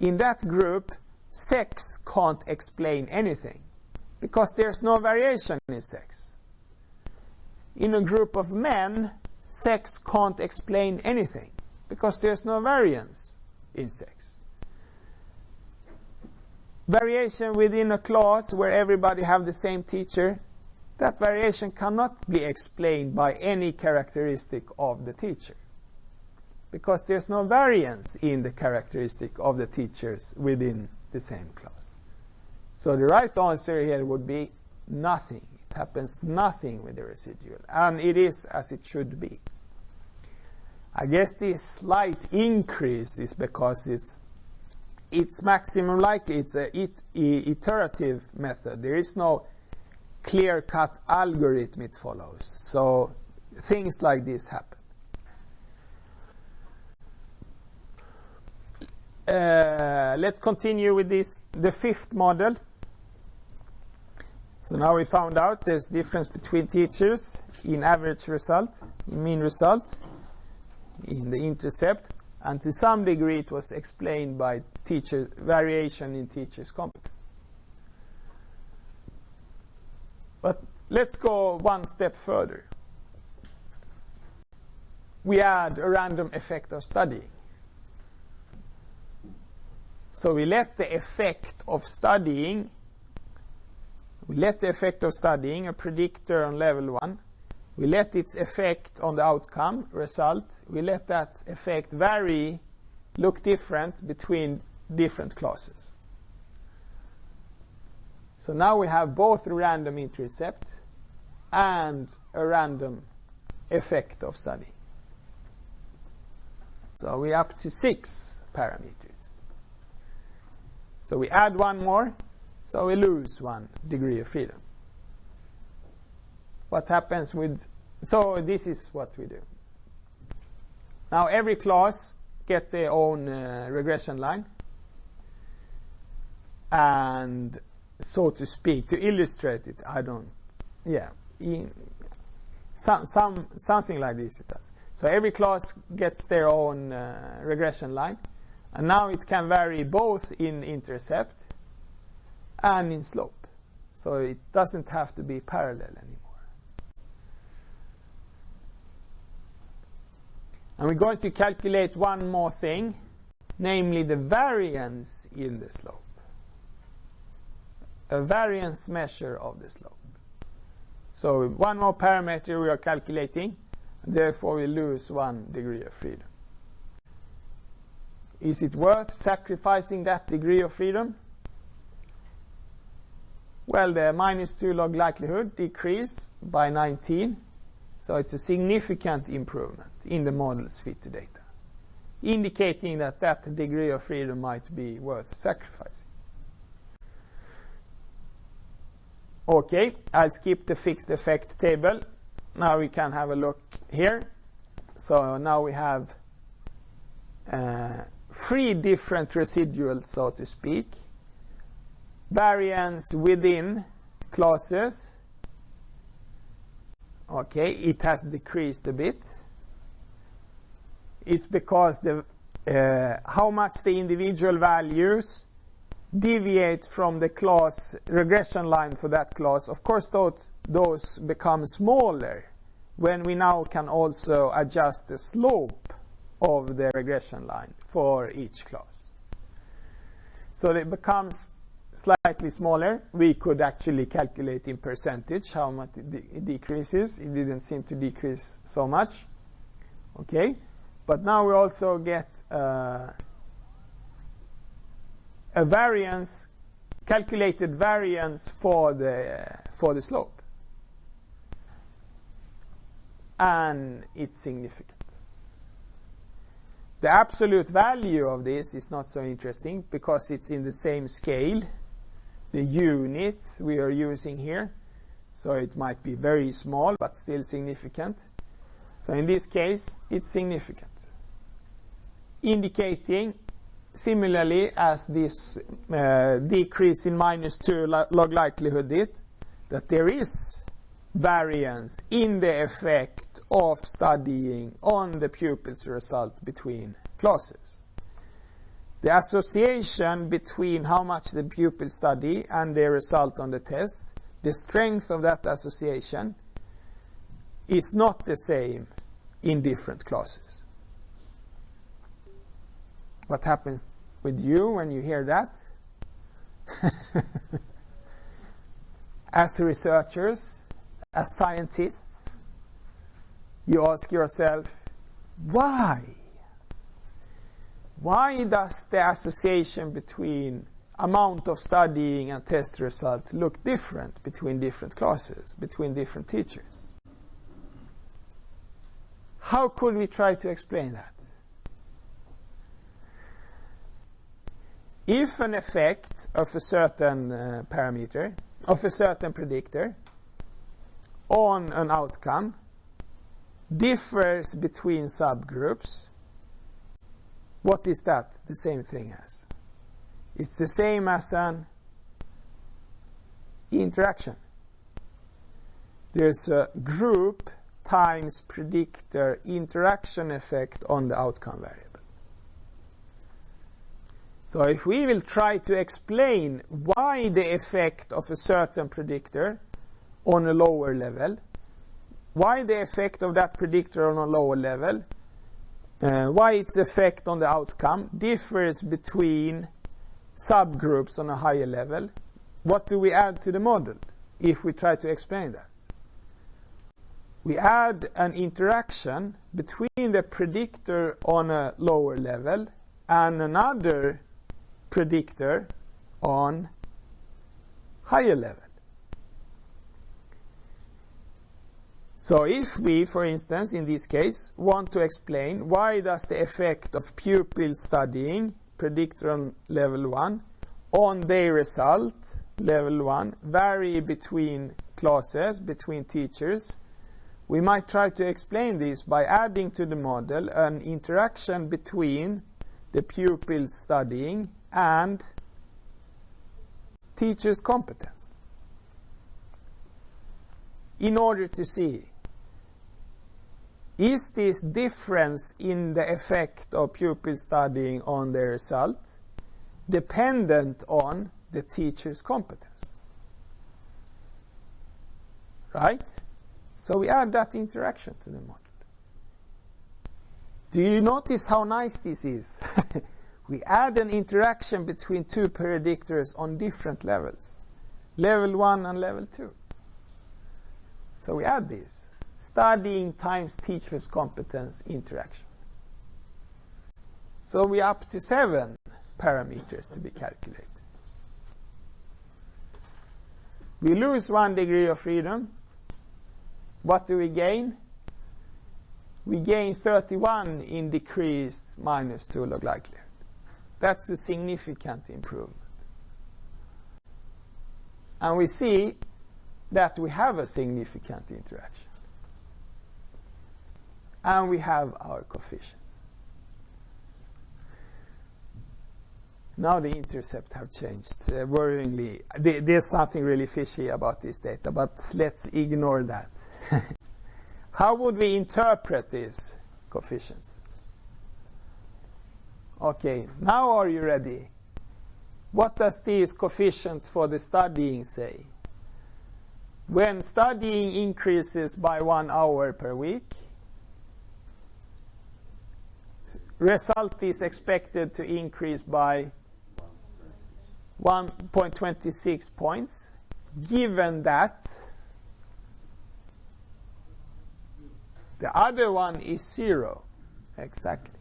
in that group, sex can't explain anything, because there's no variation in sex. In a group of men, sex can't explain anything, because there's no variance in sex. Variation within a class where everybody have the same teacher, that variation cannot be explained by any characteristic of the teacher, because there's no variance in the characteristic of the teachers within the same class. So the right answer here would be nothing. It happens nothing with the residual, and it is as it should be. I guess this slight increase is because it's maximum likely. It's a iterative method. There is no clear-cut algorithm it follows. So things like this happen. Let's continue with this, the fifth model. So now we found out there's difference between teachers in average result, in mean result, in the intercept, and to some degree it was explained by variation in teachers' competence. But let's go one step further. We add a random effect of studying. So we let the effect of studying, a predictor on level 1, we let its effect on the outcome, result, we let that effect vary, look different between different classes. So now we have both a random intercept and a random effect of study. So we're up to 6 parameters. So we add one more, so we lose 1 degree of freedom. What happens with... So this is what we do. Now every class get their own regression line. And so to speak, to illustrate it, something like this it does. So every class gets their own regression line. And now it can vary both in intercept and in slope. So it doesn't have to be parallel anymore. And we're going to calculate one more thing, namely the variance in the slope. A variance measure of the slope. So one more parameter we are calculating, and therefore we lose 1 degree of freedom. Is it worth sacrificing that degree of freedom? Well, the -2 log likelihood decreased by 19, so it's a significant improvement in the model's fit to data, indicating that that degree of freedom might be worth sacrificing. Okay, I'll skip the fixed effect table. Now we can have a look here. So now we have 3 different residuals, so to speak. Variance within classes. Okay, it has decreased a bit. It's because how much the individual values deviate from the class regression line for that class. Of course, those become smaller when we now can also adjust the slope of the regression line for each class. So it becomes slightly smaller. We could actually calculate in percentage how much it decreases. It didn't seem to decrease so much. Okay, but now we also get a variance, calculated variance for the slope, and it's significant. The absolute value of this is not so interesting because it's in the same scale, the unit we are using here, so it might be very small but still significant. So in this case it's significant, indicating similarly as this decrease in -2 log likelihood did, that there is variance in the effect of studying on the pupil's result between classes. The association between how much the pupils study and their result on the test, the strength of that association is not the same in different classes. What happens with you when you hear that? As researchers, as scientists, you ask yourself, why? Why does the association between amount of studying and test result look different between different classes, between different teachers? How could we try to explain that? If an effect of a certain parameter, of a certain predictor, on an outcome differs between subgroups, what is that the same thing as? It's the same as an interaction. There's a group times predictor interaction effect on the outcome variable. So if we will try to explain why the effect of a certain predictor on a lower level, why the effect of that predictor on a lower level, why its effect on the outcome differs between subgroups on a higher level, what do we add to the model if we try to explain that? We add an interaction between the predictor on a lower level and another predictor on higher level. So if we, for instance, in this case, want to explain why does the effect of pupil studying, predictor on level 1, on their result, level 1, vary between classes, between teachers, we might try to explain this by adding to the model an interaction between the pupils studying and teachers' competence, in order to see, is this difference in the effect of pupils studying on their result dependent on the teacher's competence? Right? So we add that interaction to the model. Do you notice how nice this is? We add an interaction between two predictors on different levels, level 1 and level 2. So we add this, studying times teacher's competence interaction. So we're up to 7 parameters to be calculated. We lose 1 degree of freedom. What do we gain? We gain 31 in decreased minus 2 log likelihood. That's a significant improvement. And we see that we have a significant interaction. And we have our coefficients. Now the intercept have changed worryingly. There's something really fishy about this data, but let's ignore that. How would we interpret these coefficients? Okay, now are you ready? What does these coefficients for the studying say? When studying increases by 1 hour per week, result is expected to increase by 1.26 points, given that the other one is 0. Exactly.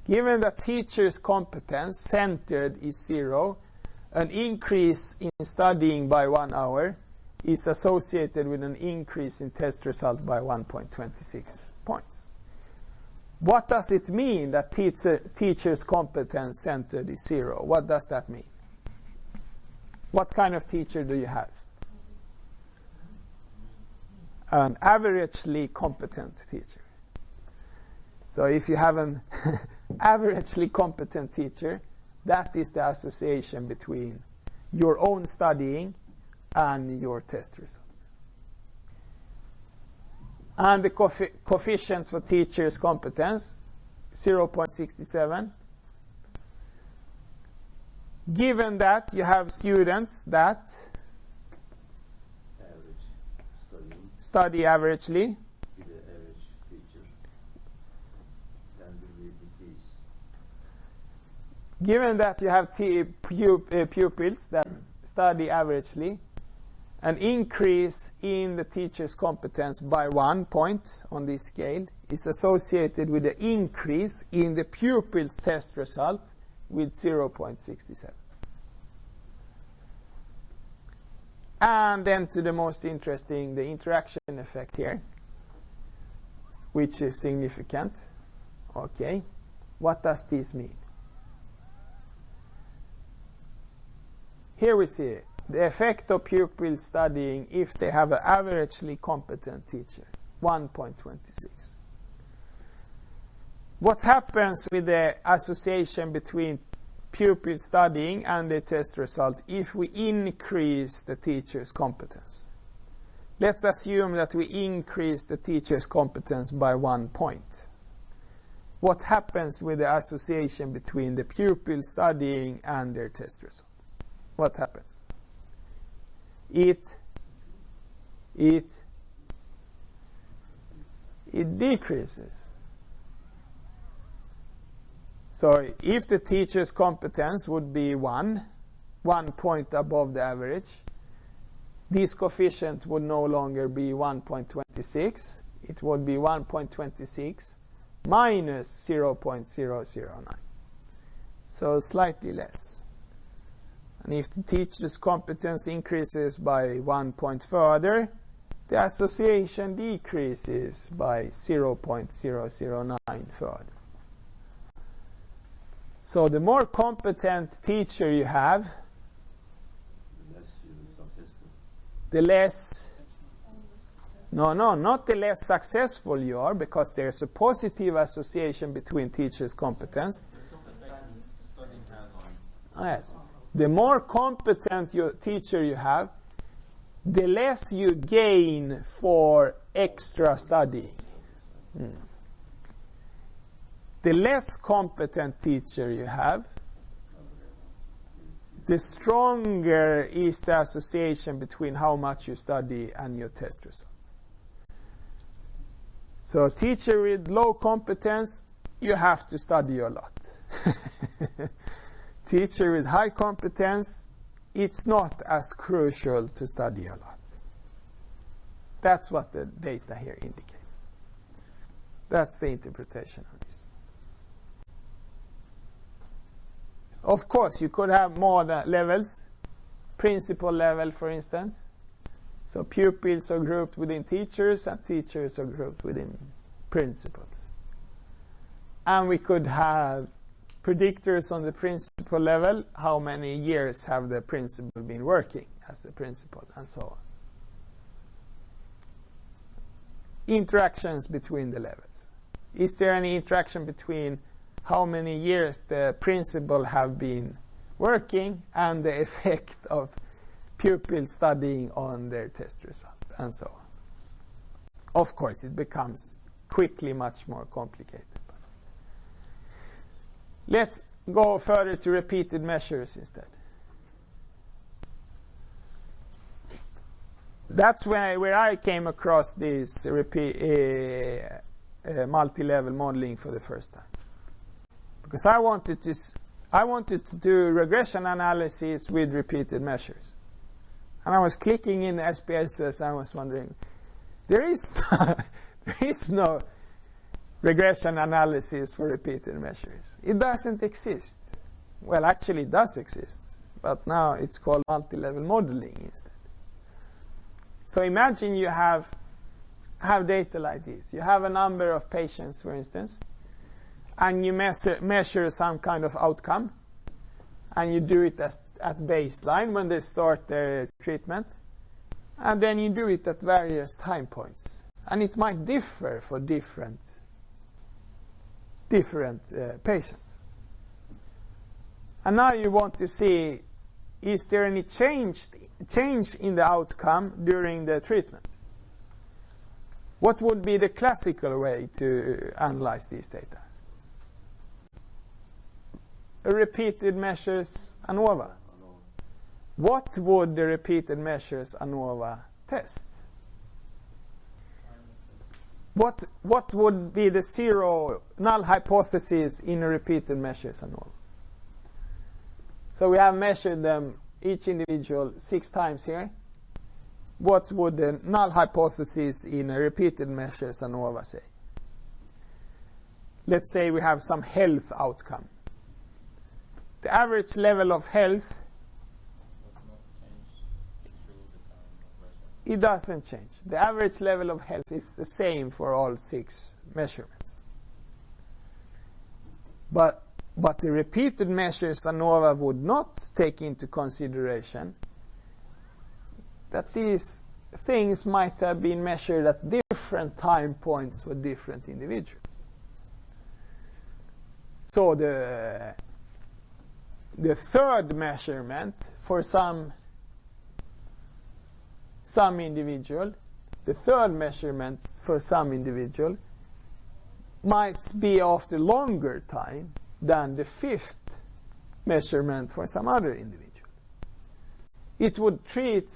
Given that teacher's competence centered is 0, an increase in studying by 1 hour is associated with an increase in test result by 1.26 points. What does it mean that teacher's competence centered is 0? What does that mean? What kind of teacher do you have? An averagely competent teacher. So if you have an averagely competent teacher, that is the association between your own studying and your test results. And the coefficient for teacher's competence, 0.67. Given that you have students that study averagely, with the average feature, then will decrease. given that you have pupils that study averagely, an increase in the teacher's competence by 1 point on this scale is associated with the increase in the pupil's test result with 0.67. And then to the most interesting, the interaction effect here, which is significant. Okay, what does this mean? Here we see the effect of pupils studying if they have an averagely competent teacher, 1.26. What happens with the association between pupils studying and the test result if we increase the teacher's competence? Let's assume that we increase the teacher's competence by 1 point. What happens with the association between the pupils studying and their test result? What happens? It decreases. So if the teacher's competence would be 1 point above the average, this coefficient would no longer be 1.26. It would be 1.26 minus 0.009. So slightly less. And if the teacher's competence increases by 1 point further, the association decreases by 0.009 further. So the more competent teacher you have, the less, not the less successful you are, because there's a positive association between teacher's competence. Yes. The more competent teacher you have, the less you gain for extra studying. The less competent teacher you have, the stronger is the association between how much you study and your test results. So a teacher with low competence, you have to study a lot. Teacher with high competence, it's not as crucial to study a lot. That's what the data here indicates. That's the interpretation of this. Of course, you could have more levels, principal level, for instance. So pupils are grouped within teachers, and teachers are grouped within principals. And we could have predictors on the principal level, how many years have the principal been working as a principal, and so on. Interactions between the levels. Is there any interaction between how many years the principal have been working and the effect of pupils studying on their test result, and so on? Of course, it becomes quickly much more complicated. Let's go further to repeated measures instead. That's where I came across this multi-level modeling for the first time. Because I wanted to do regression analysis with repeated measures. And I was clicking in SPSS and I was wondering, there is no regression analysis for repeated measures. It doesn't exist. Well, actually it does exist, but now it's called multi-level modeling instead. So imagine you have data like this. You have a number of patients, for instance, and you measure some kind of outcome, and you do it at baseline when they start their treatment, and then you do it at various time points. And it might differ for different patients. And now you want to see, is there any change in the outcome during the treatment? What would be the classical way to analyze these data? A repeated measures ANOVA. What would the repeated measures ANOVA test? What would be the zero null hypothesis in a repeated measures ANOVA? So we have measured them, each individual, 6 times here. What would the null hypothesis in a repeated measures ANOVA say? Let's say we have some health outcome. The average level of health, it doesn't change. The average level of health is the same for all 6 measurements. But the repeated measures ANOVA would not take into consideration that these things might have been measured at different time points for different individuals. So the third measurement for some individual, the third measurement for some individual might be after longer time than the 5th measurement for some other individual. It would treat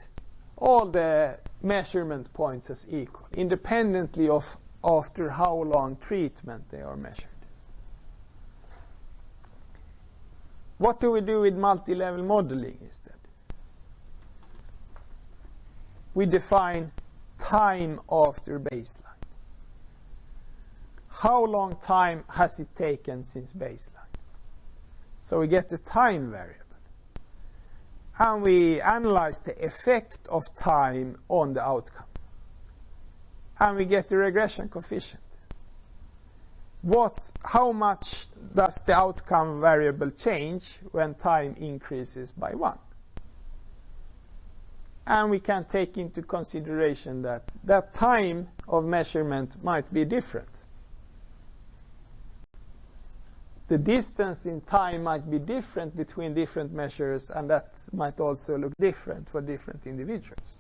all the measurement points as equal, independently of after how long treatment they are measured. What do we do with multi-level modeling instead? We define time after baseline. How long time has it taken since baseline? So we get the time variable. And we analyze the effect of time on the outcome. And we get the regression coefficient. How much does the outcome variable change when time increases by 1? And we can take into consideration that time of measurement might be different. The distance in time might be different between different measures, and that might also look different for different individuals.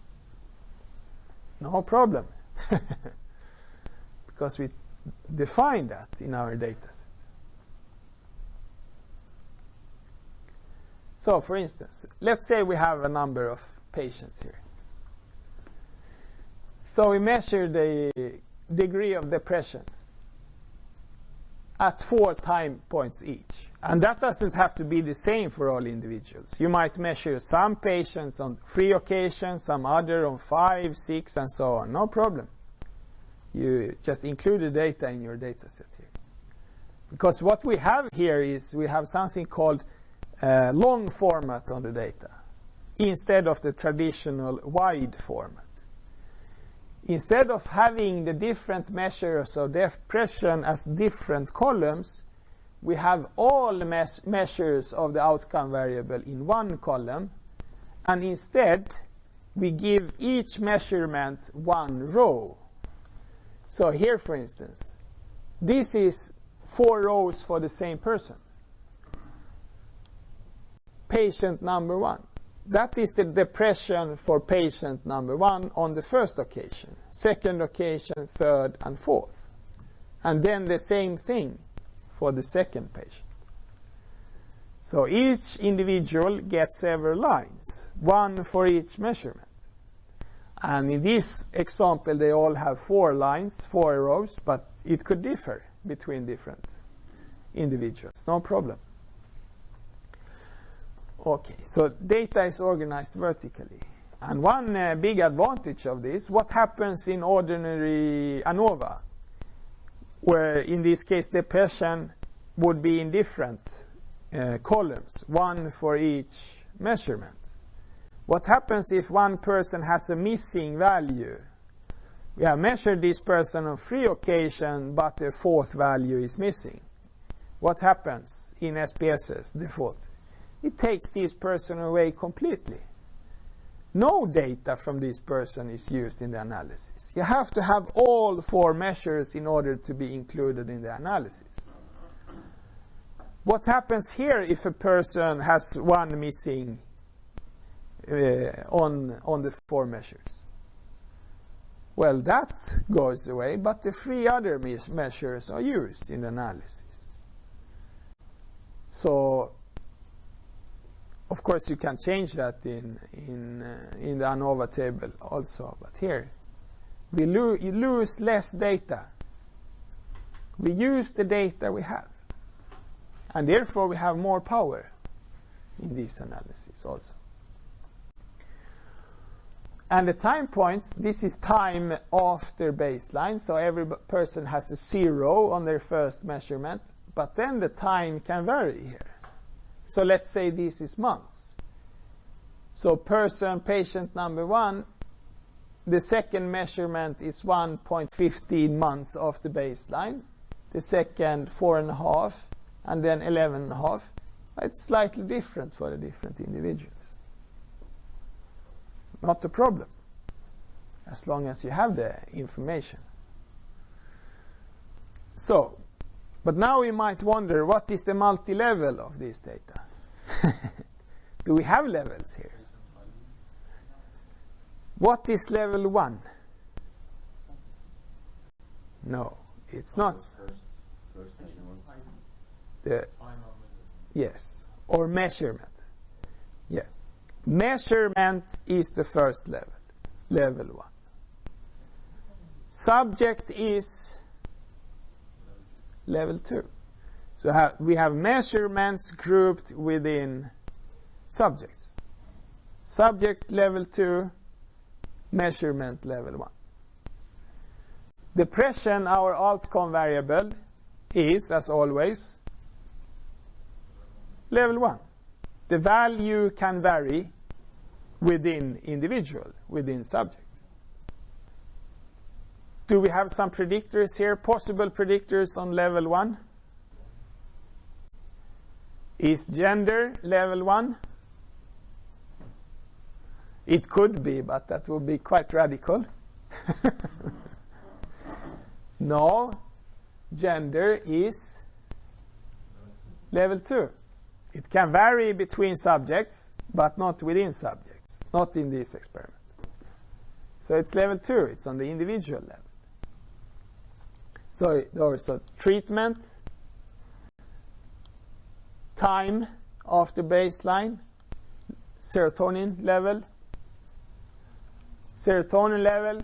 No problem. Because we define that in our dataset. So, for instance, let's say we have a number of patients here. So we measure the degree of depression at 4 time points each. And that doesn't have to be the same for all individuals. You might measure some patients on 3 occasions, some other on 5, 6, and so on. No problem. You just include the data in your data set here. Because what we have here is we have something called long format on the data instead of the traditional wide format. Instead of having the different measures of depression as different columns, we have all the measures of the outcome variable in one column, and instead we give each measurement one row. So here, for instance, this is 4 rows for the same person. Patient number 1. That is the depression for patient number 1 on the first occasion, second occasion, third, and fourth. And then the same thing for the second patient. So each individual gets several lines, 1 for each measurement. And in this example, they all have 4 lines, 4 rows, but it could differ between different individuals. No problem. Okay, so data is organized vertically. And one big advantage of this, what happens in ordinary ANOVA, where in this case depression would be in different columns, 1 for each measurement. What happens if one person has a missing value? We have measured this person on 3 occasions, but the 4th value is missing. What happens in SPSS default? It takes this person away completely. No data from this person is used in the analysis. You have to have all 4 measures in order to be included in the analysis. What happens here if a person has 1 missing on the 4 measures? Well, that goes away, but the 3 other measures are used in the analysis. So, of course, you can change that in the Anova table also, but here you lose less data. We use the data we have, and therefore we have more power in this analysis also. And the time points, this is time after baseline, so every person has a 0 on their first measurement, but then the time can vary here. So let's say this is months. So patient number 1, the second measurement is 1.15 months after baseline, the second 4.5, and then 11.5. It's slightly different for the different individuals. Not a problem, as long as you have the information. So, but now you might wonder, what is the multi-level of this data? Do we have levels here? What is level 1? No, it's not. First measurement. Yes, or measurement. Yeah. Measurement is the first level, level 1. Subject is level 2. So we have measurements grouped within subjects. Subject level 2, measurement level 1. Depression, our outcome variable, is, as always, level 1. The value can vary within individual, within subject. Do we have some predictors here, possible predictors on level 1? Is gender level 1? It could be, but that would be quite radical. No, gender is level 2. It can vary between subjects, but not within subjects, not in this experiment. So it's level 2, it's on the individual level. So also treatment, time after baseline, serotonin level. Serotonin level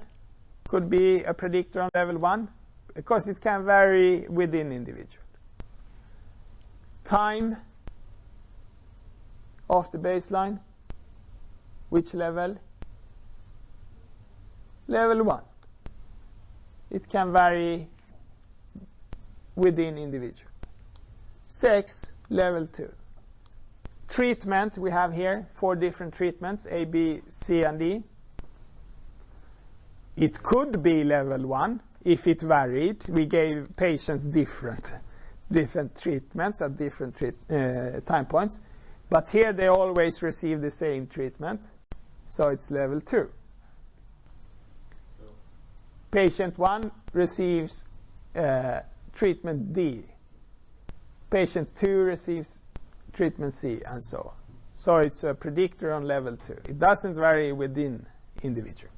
could be a predictor on level 1, because it can vary within individual. Time after baseline, which level? Level 1. It can vary within individual. Sex, level 2. Treatment, we have here 4 different treatments, A, B, C, and D. It could be level 1 if it varied. We gave patients different treatments at different time points. But here they always receive the same treatment, so it's level 2. Patient 1 receives treatment D. Patient 2 receives treatment C, and so on. So it's a predictor on level 2. It doesn't vary within individual.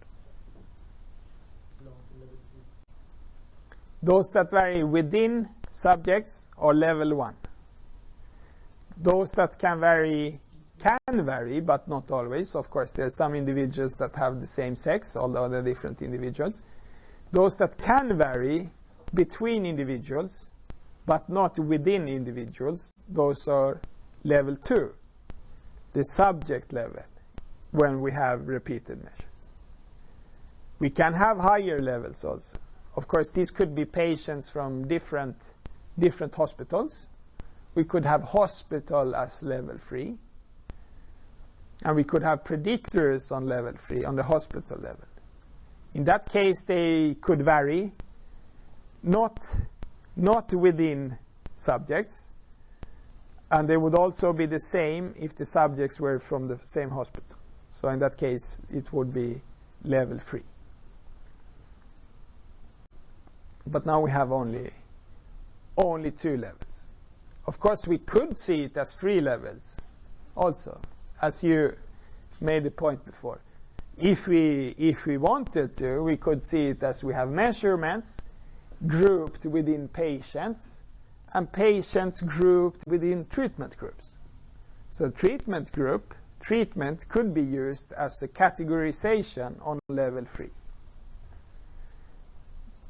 Those that vary within subjects are level 1. Those that can vary, but not always. Of course, there are some individuals that have the same sex, although they're different individuals. Those that can vary between individuals, but not within individuals, those are level 2, the subject level, when we have repeated measures. We can have higher levels also. Of course, these could be patients from different hospitals. We could have hospital as level 3. And we could have predictors on level 3, on the hospital level. In that case, they could vary, not within subjects, and they would also be the same if the subjects were from the same hospital. So in that case, it would be level 3. But now we have only 2 levels. Of course, we could see it as 3 levels also, as you made the point before. if we wanted to, we could see it as we have measurements grouped within patients and patients grouped within treatment groups. So treatment could be used as a categorization on level 3.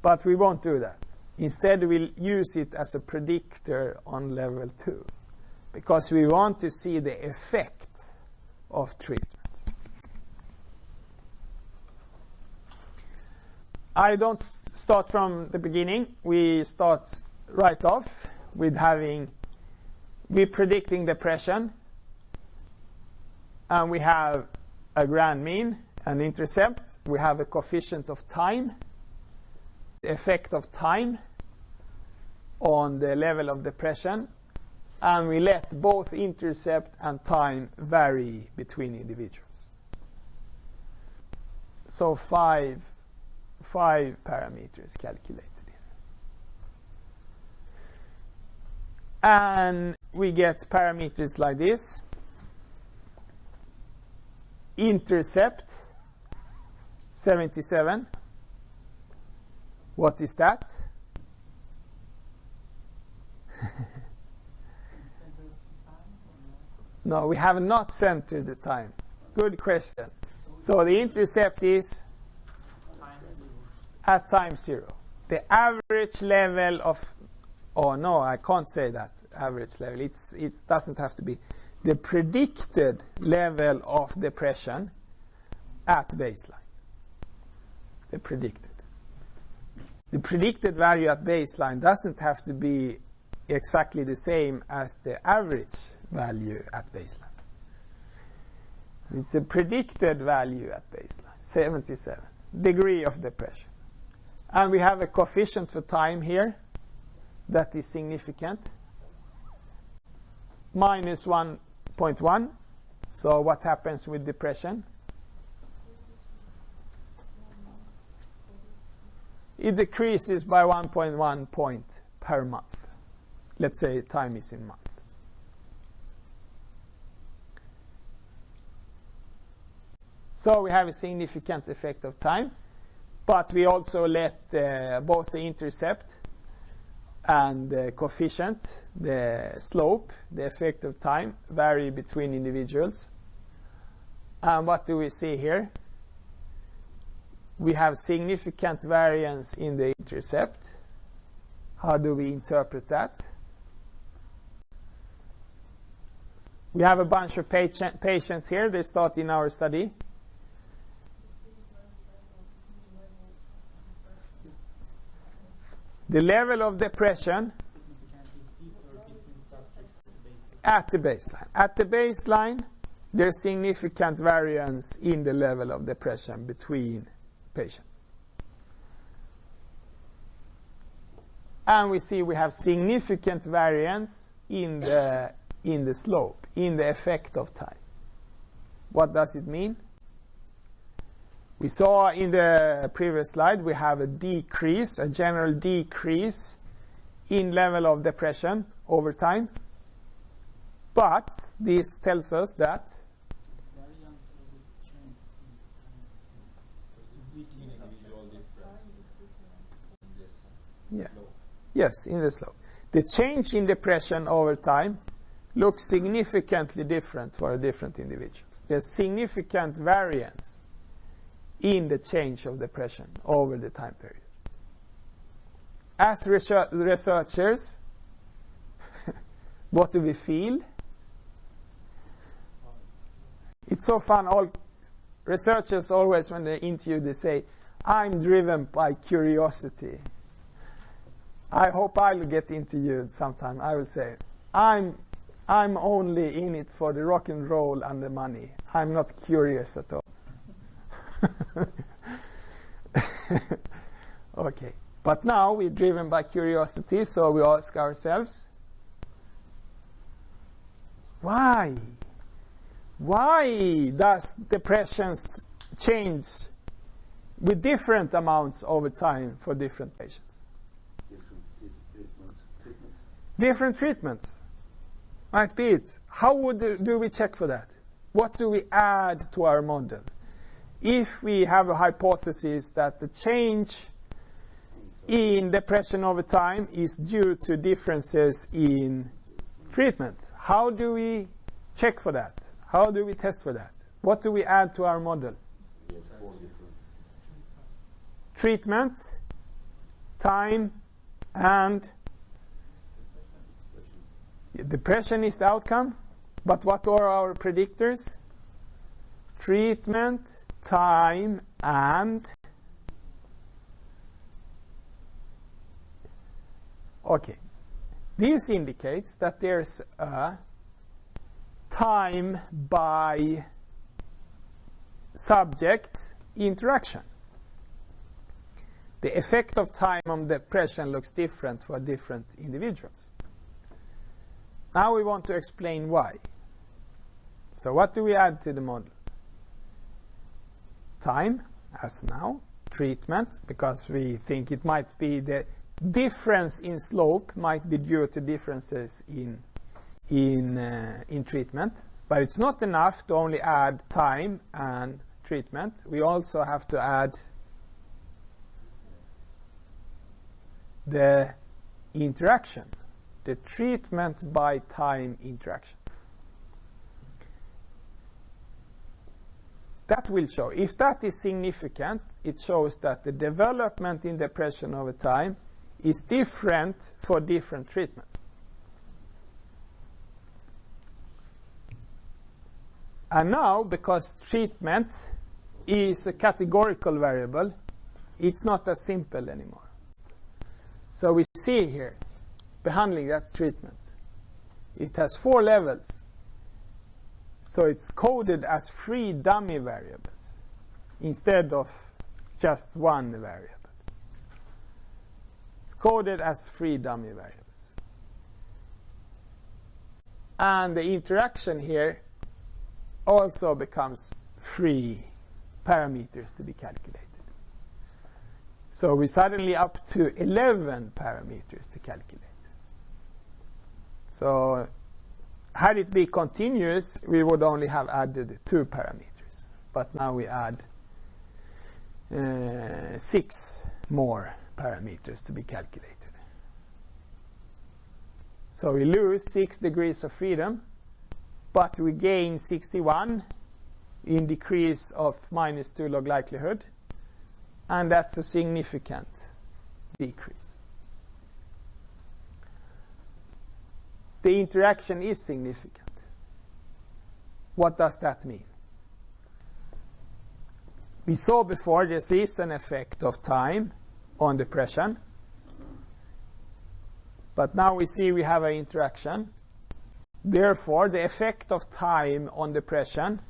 But we won't do that. Instead, we'll use it as a predictor on level 2, because we want to see the effect of treatment. I don't start from the beginning. We start right off with we're predicting depression, and we have a grand mean, an intercept. We have a coefficient of time, the effect of time on the level of depression, and we let both intercept and time vary between individuals. So five parameters calculated here. And we get parameters like this. Intercept 77. What is that? No, we have not centered the time. Good question. So the intercept is at time 0. The average level of, oh no, I can't say that, average level. It doesn't have to be. The predicted level of depression at baseline. The predicted value at baseline doesn't have to be exactly the same as the average value at baseline. It's a predicted value at baseline, 77, degree of depression. And we have a coefficient for time here that is significant, minus 1.1. So what happens with depression? It decreases by 1.1 point per month. Let's say time is in months. So we have a significant effect of time, but we also let both the intercept and the coefficient, the slope, the effect of time, vary between individuals. And what do we see here? We have significant variance in the intercept. How do we interpret that? We have a bunch of patients here. They start in our study. The level of depression at the baseline. At the baseline, there's significant variance in the level of depression between patients. And we see we have significant variance in the slope, in the effect of time. What does it mean? We saw in the previous slide we have a decrease, a general decrease in level of depression over time. But this tells us that yes, in the slope. The change in depression over time looks significantly different for different individuals. There's significant variance in the change of depression over the time period. As researchers, what do we feel? It's so fun. All researchers always, when they interview, they say, "I'm driven by curiosity." I hope I'll get interviewed sometime. I will say, I'm only in it for the rock and roll and the money. I'm not curious at all. Okay. But now we're driven by curiosity, so we ask ourselves, why? Why does depression change with different amounts over time for different patients? Different treatments. Might be it. How do we check for that? What do we add to our model? if we have a hypothesis that the change in depression over time is due to differences in treatment, how do we check for that? How do we test for that? What do we add to our model? Treatment, time, and depression is the outcome. But what are our predictors? Treatment, time, and okay. This indicates that there's a time by subject interaction. The effect of time on depression looks different for different individuals. Now we want to explain why. So what do we add to the model? Time, as now. Treatment, because we think it might be the difference in slope might be due to differences in treatment. But it's not enough to only add time and treatment. We also have to add the interaction, the treatment by time interaction. That will show. If that is significant, it shows that the development in depression over time is different for different treatments. And now, because treatment is a categorical variable, it's not as simple anymore. So we see here, behandling, that's treatment. It has 4 levels. So it's coded as 3 dummy variables instead of just 1 variable. It's coded as 3 dummy variables. And the interaction here also becomes 3 parameters to be calculated. So we're suddenly up to 11 parameters to calculate. So had it been continuous, we would only have added 2 parameters. But now we add 6 more parameters to be calculated. So we lose 6 degrees of freedom, but we gain 61 in decrease of -2 log likelihood, and that's a significant decrease. The interaction is significant. What does that mean? We saw before this is an effect of time on depression, but now we see we have an interaction. Therefore, the effect of time on depression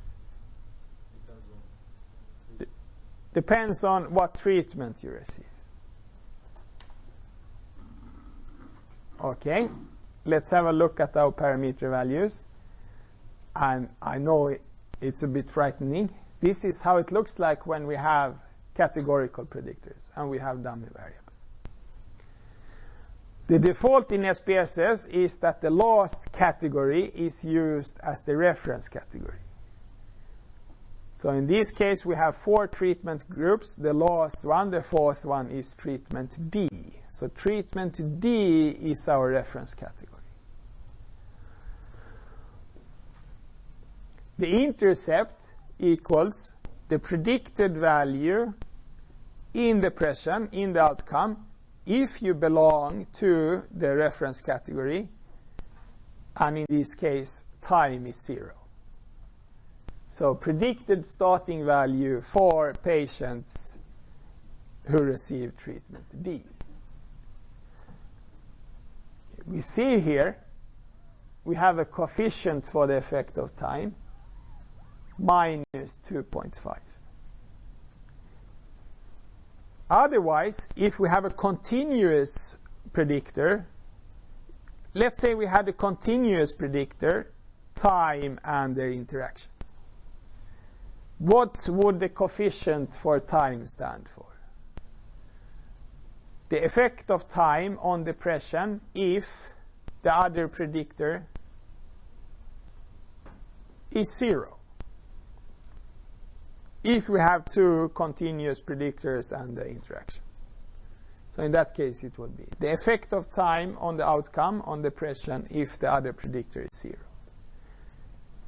depends on what treatment you receive. Okay, let's have a look at our parameter values. And I know it's a bit frightening. This is how it looks like when we have categorical predictors and we have dummy variables. The default in SPSS is that the last category is used as the reference category. So in this case, we have 4 treatment groups. The last one, the 4th one, is treatment D. So treatment D is our reference category. The intercept equals the predicted value in depression, in the outcome, if you belong to the reference category, and in this case, time is 0. So predicted starting value for patients who receive treatment D. We see here, we have a coefficient for the effect of time, -2.5. Otherwise, if we have a continuous predictor, let's say we had a continuous predictor, time and their interaction. What would the coefficient for time stand for? The effect of time on depression if the other predictor is 0. if we have two continuous predictors and the interaction. So in that case, it would be the effect of time on the outcome on depression if the other predictor is 0.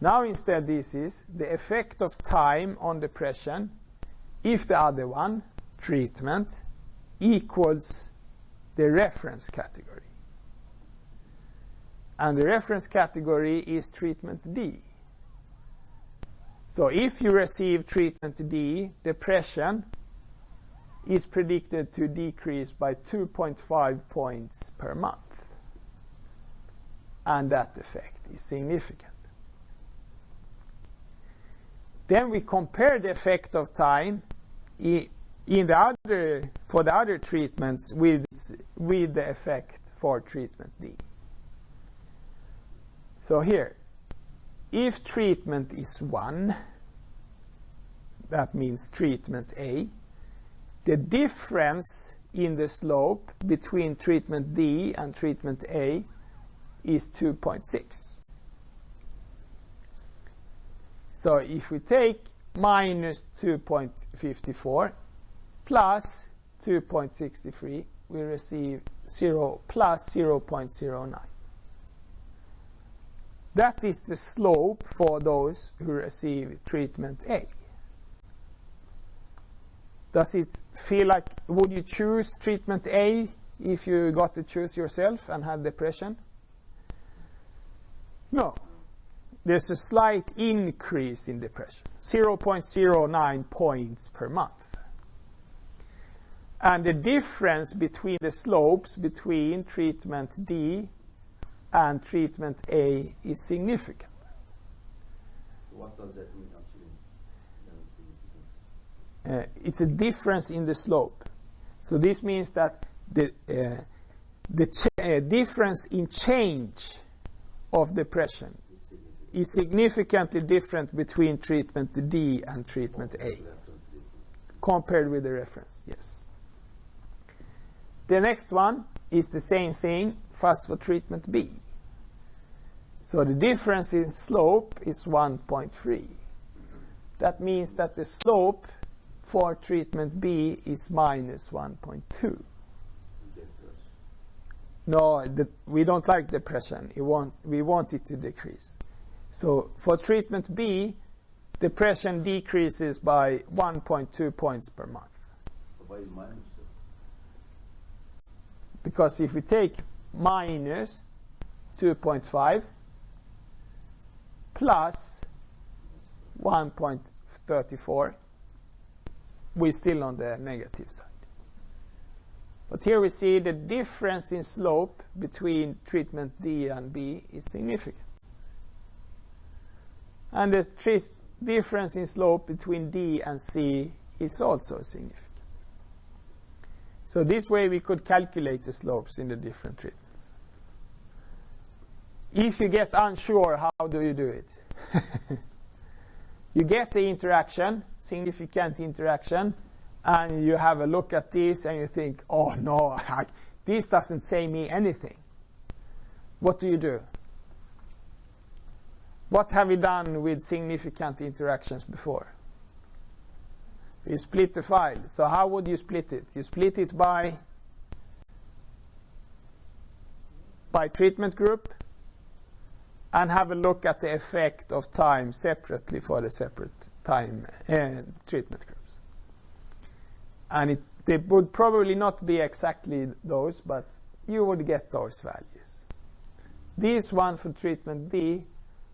Now instead, this is the effect of time on depression if the other one, treatment, equals the reference category. And the reference category is treatment D. So if you receive treatment D, depression is predicted to decrease by 2.5 points per month. And that effect is significant. Then we compare the effect of time for the other treatments with the effect for treatment D. So here, if treatment is 1, that means treatment A, the difference in the slope between treatment D and treatment A is 2.6. So if we take minus 2.54 plus 2.63, we receive 0 plus 0.09. That is the slope for those who receive treatment A. Does it feel like, would you choose treatment A if you got to choose yourself and had depression? No. There's a slight increase in depression, 0.09 points per month. And the difference between the slopes between treatment D and treatment A is significant. What does that mean actually? It's a difference in the slope. So this means that the difference in change of depression is significantly different between treatment D and treatment A compared with the reference, yes. The next one is the same thing, first for treatment B. So the difference in slope is 1.3. That means that the slope for treatment B is minus 1.2. No, we don't like depression. We want it to decrease. So for treatment B, depression decreases by 1.2 points per month. Why is minus? Because if we take minus 2.5 plus 1.34, we're still on the negative side. But here we see the difference in slope between treatment D and B is significant. And the difference in slope between D and C is also significant. So this way we could calculate the slopes in the different treatments. If you get unsure, how do you do it? You get the interaction, significant interaction, and you have a look at this and you think, oh no, this doesn't say me anything. What do? What have we done with significant interactions before? You split the file. So how would you split it? You split it by treatment group and have a look at the effect of time separately for the separate time treatment groups. And they would probably not be exactly those, but you would get those values. This one for treatment B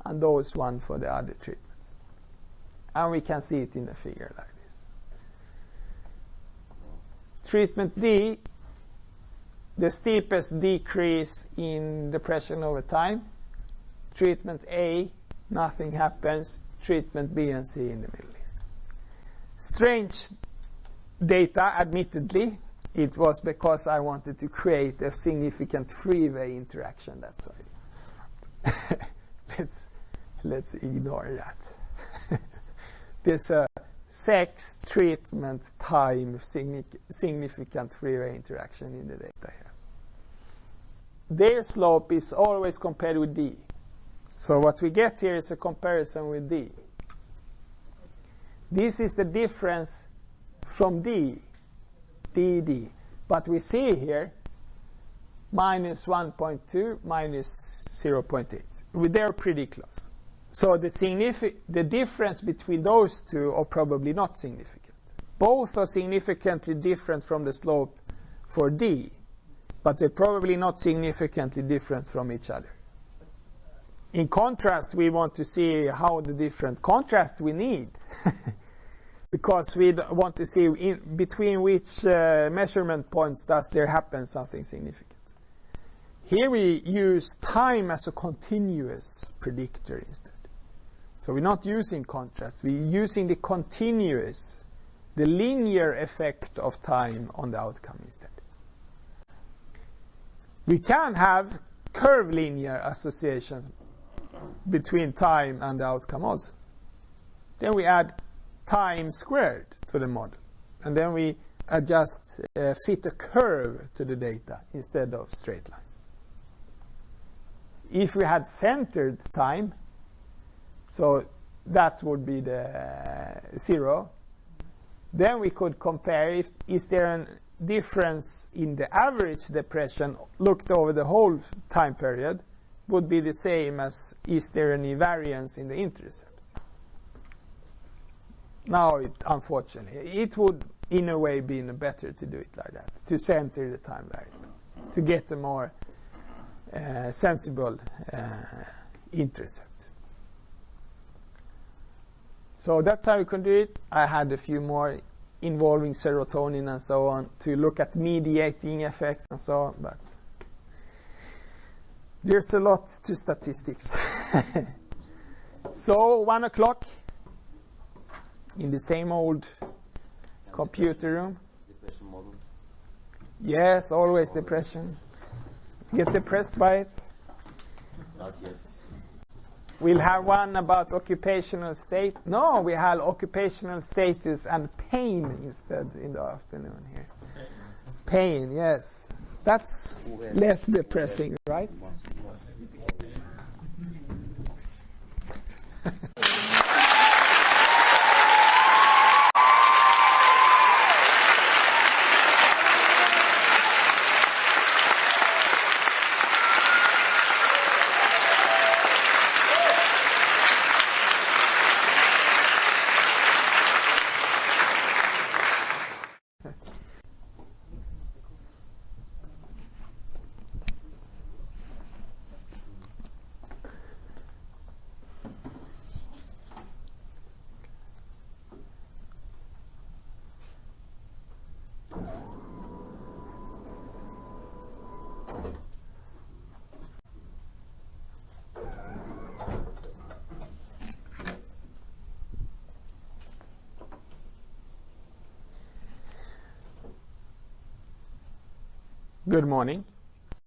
and those one for the other treatments. And we can see it in a figure like this. Treatment D, the steepest decrease in depression over time. Treatment A, nothing happens. Treatment B and C in the middle. Strange data, admittedly. It was because I wanted to create a significant freeway interaction. That's why. Let's ignore that. There's a sex, treatment, time, significant freeway interaction in the data here. Their slope is always compared with D. So what we get here is a comparison with D. This is the difference from D. But we see here minus 1.2, minus 0.8. They're pretty close. So the difference between those two are probably not significant. Both are significantly different from the slope for D, but they're probably not significantly different from each other. In contrast, we want to see how the different contrast we need because we want to see between which measurement points does there happen something significant. Here we use time as a continuous predictor instead. So we're not using contrast, we're using the continuous, the linear effect of time on the outcome instead. We can have curvilinear association between time and the outcome also. Then we add time squared to the model. And then we adjust, fit a curve to the data instead of straight lines. If we had centered time, so that would be the 0, then we could compare is there a difference in the average depression looked over the whole time period would be the same as is there any variance in the intercept. Now, unfortunately, it would in a way be better to do it like that, to center the time variable, to get a more sensible intercept. So that's how you can do it. I had a few more involving serotonin and so on to look at mediating effects and so on, but there's a lot to statistics. So 1 o'clock in the same old computer room. Depression model. Yes, always depression. Get depressed by it. Not yet. We'll have one about occupational state. No, we have occupational status and pain instead in the afternoon here. Pain, yes. That's less depressing, right? Good morning.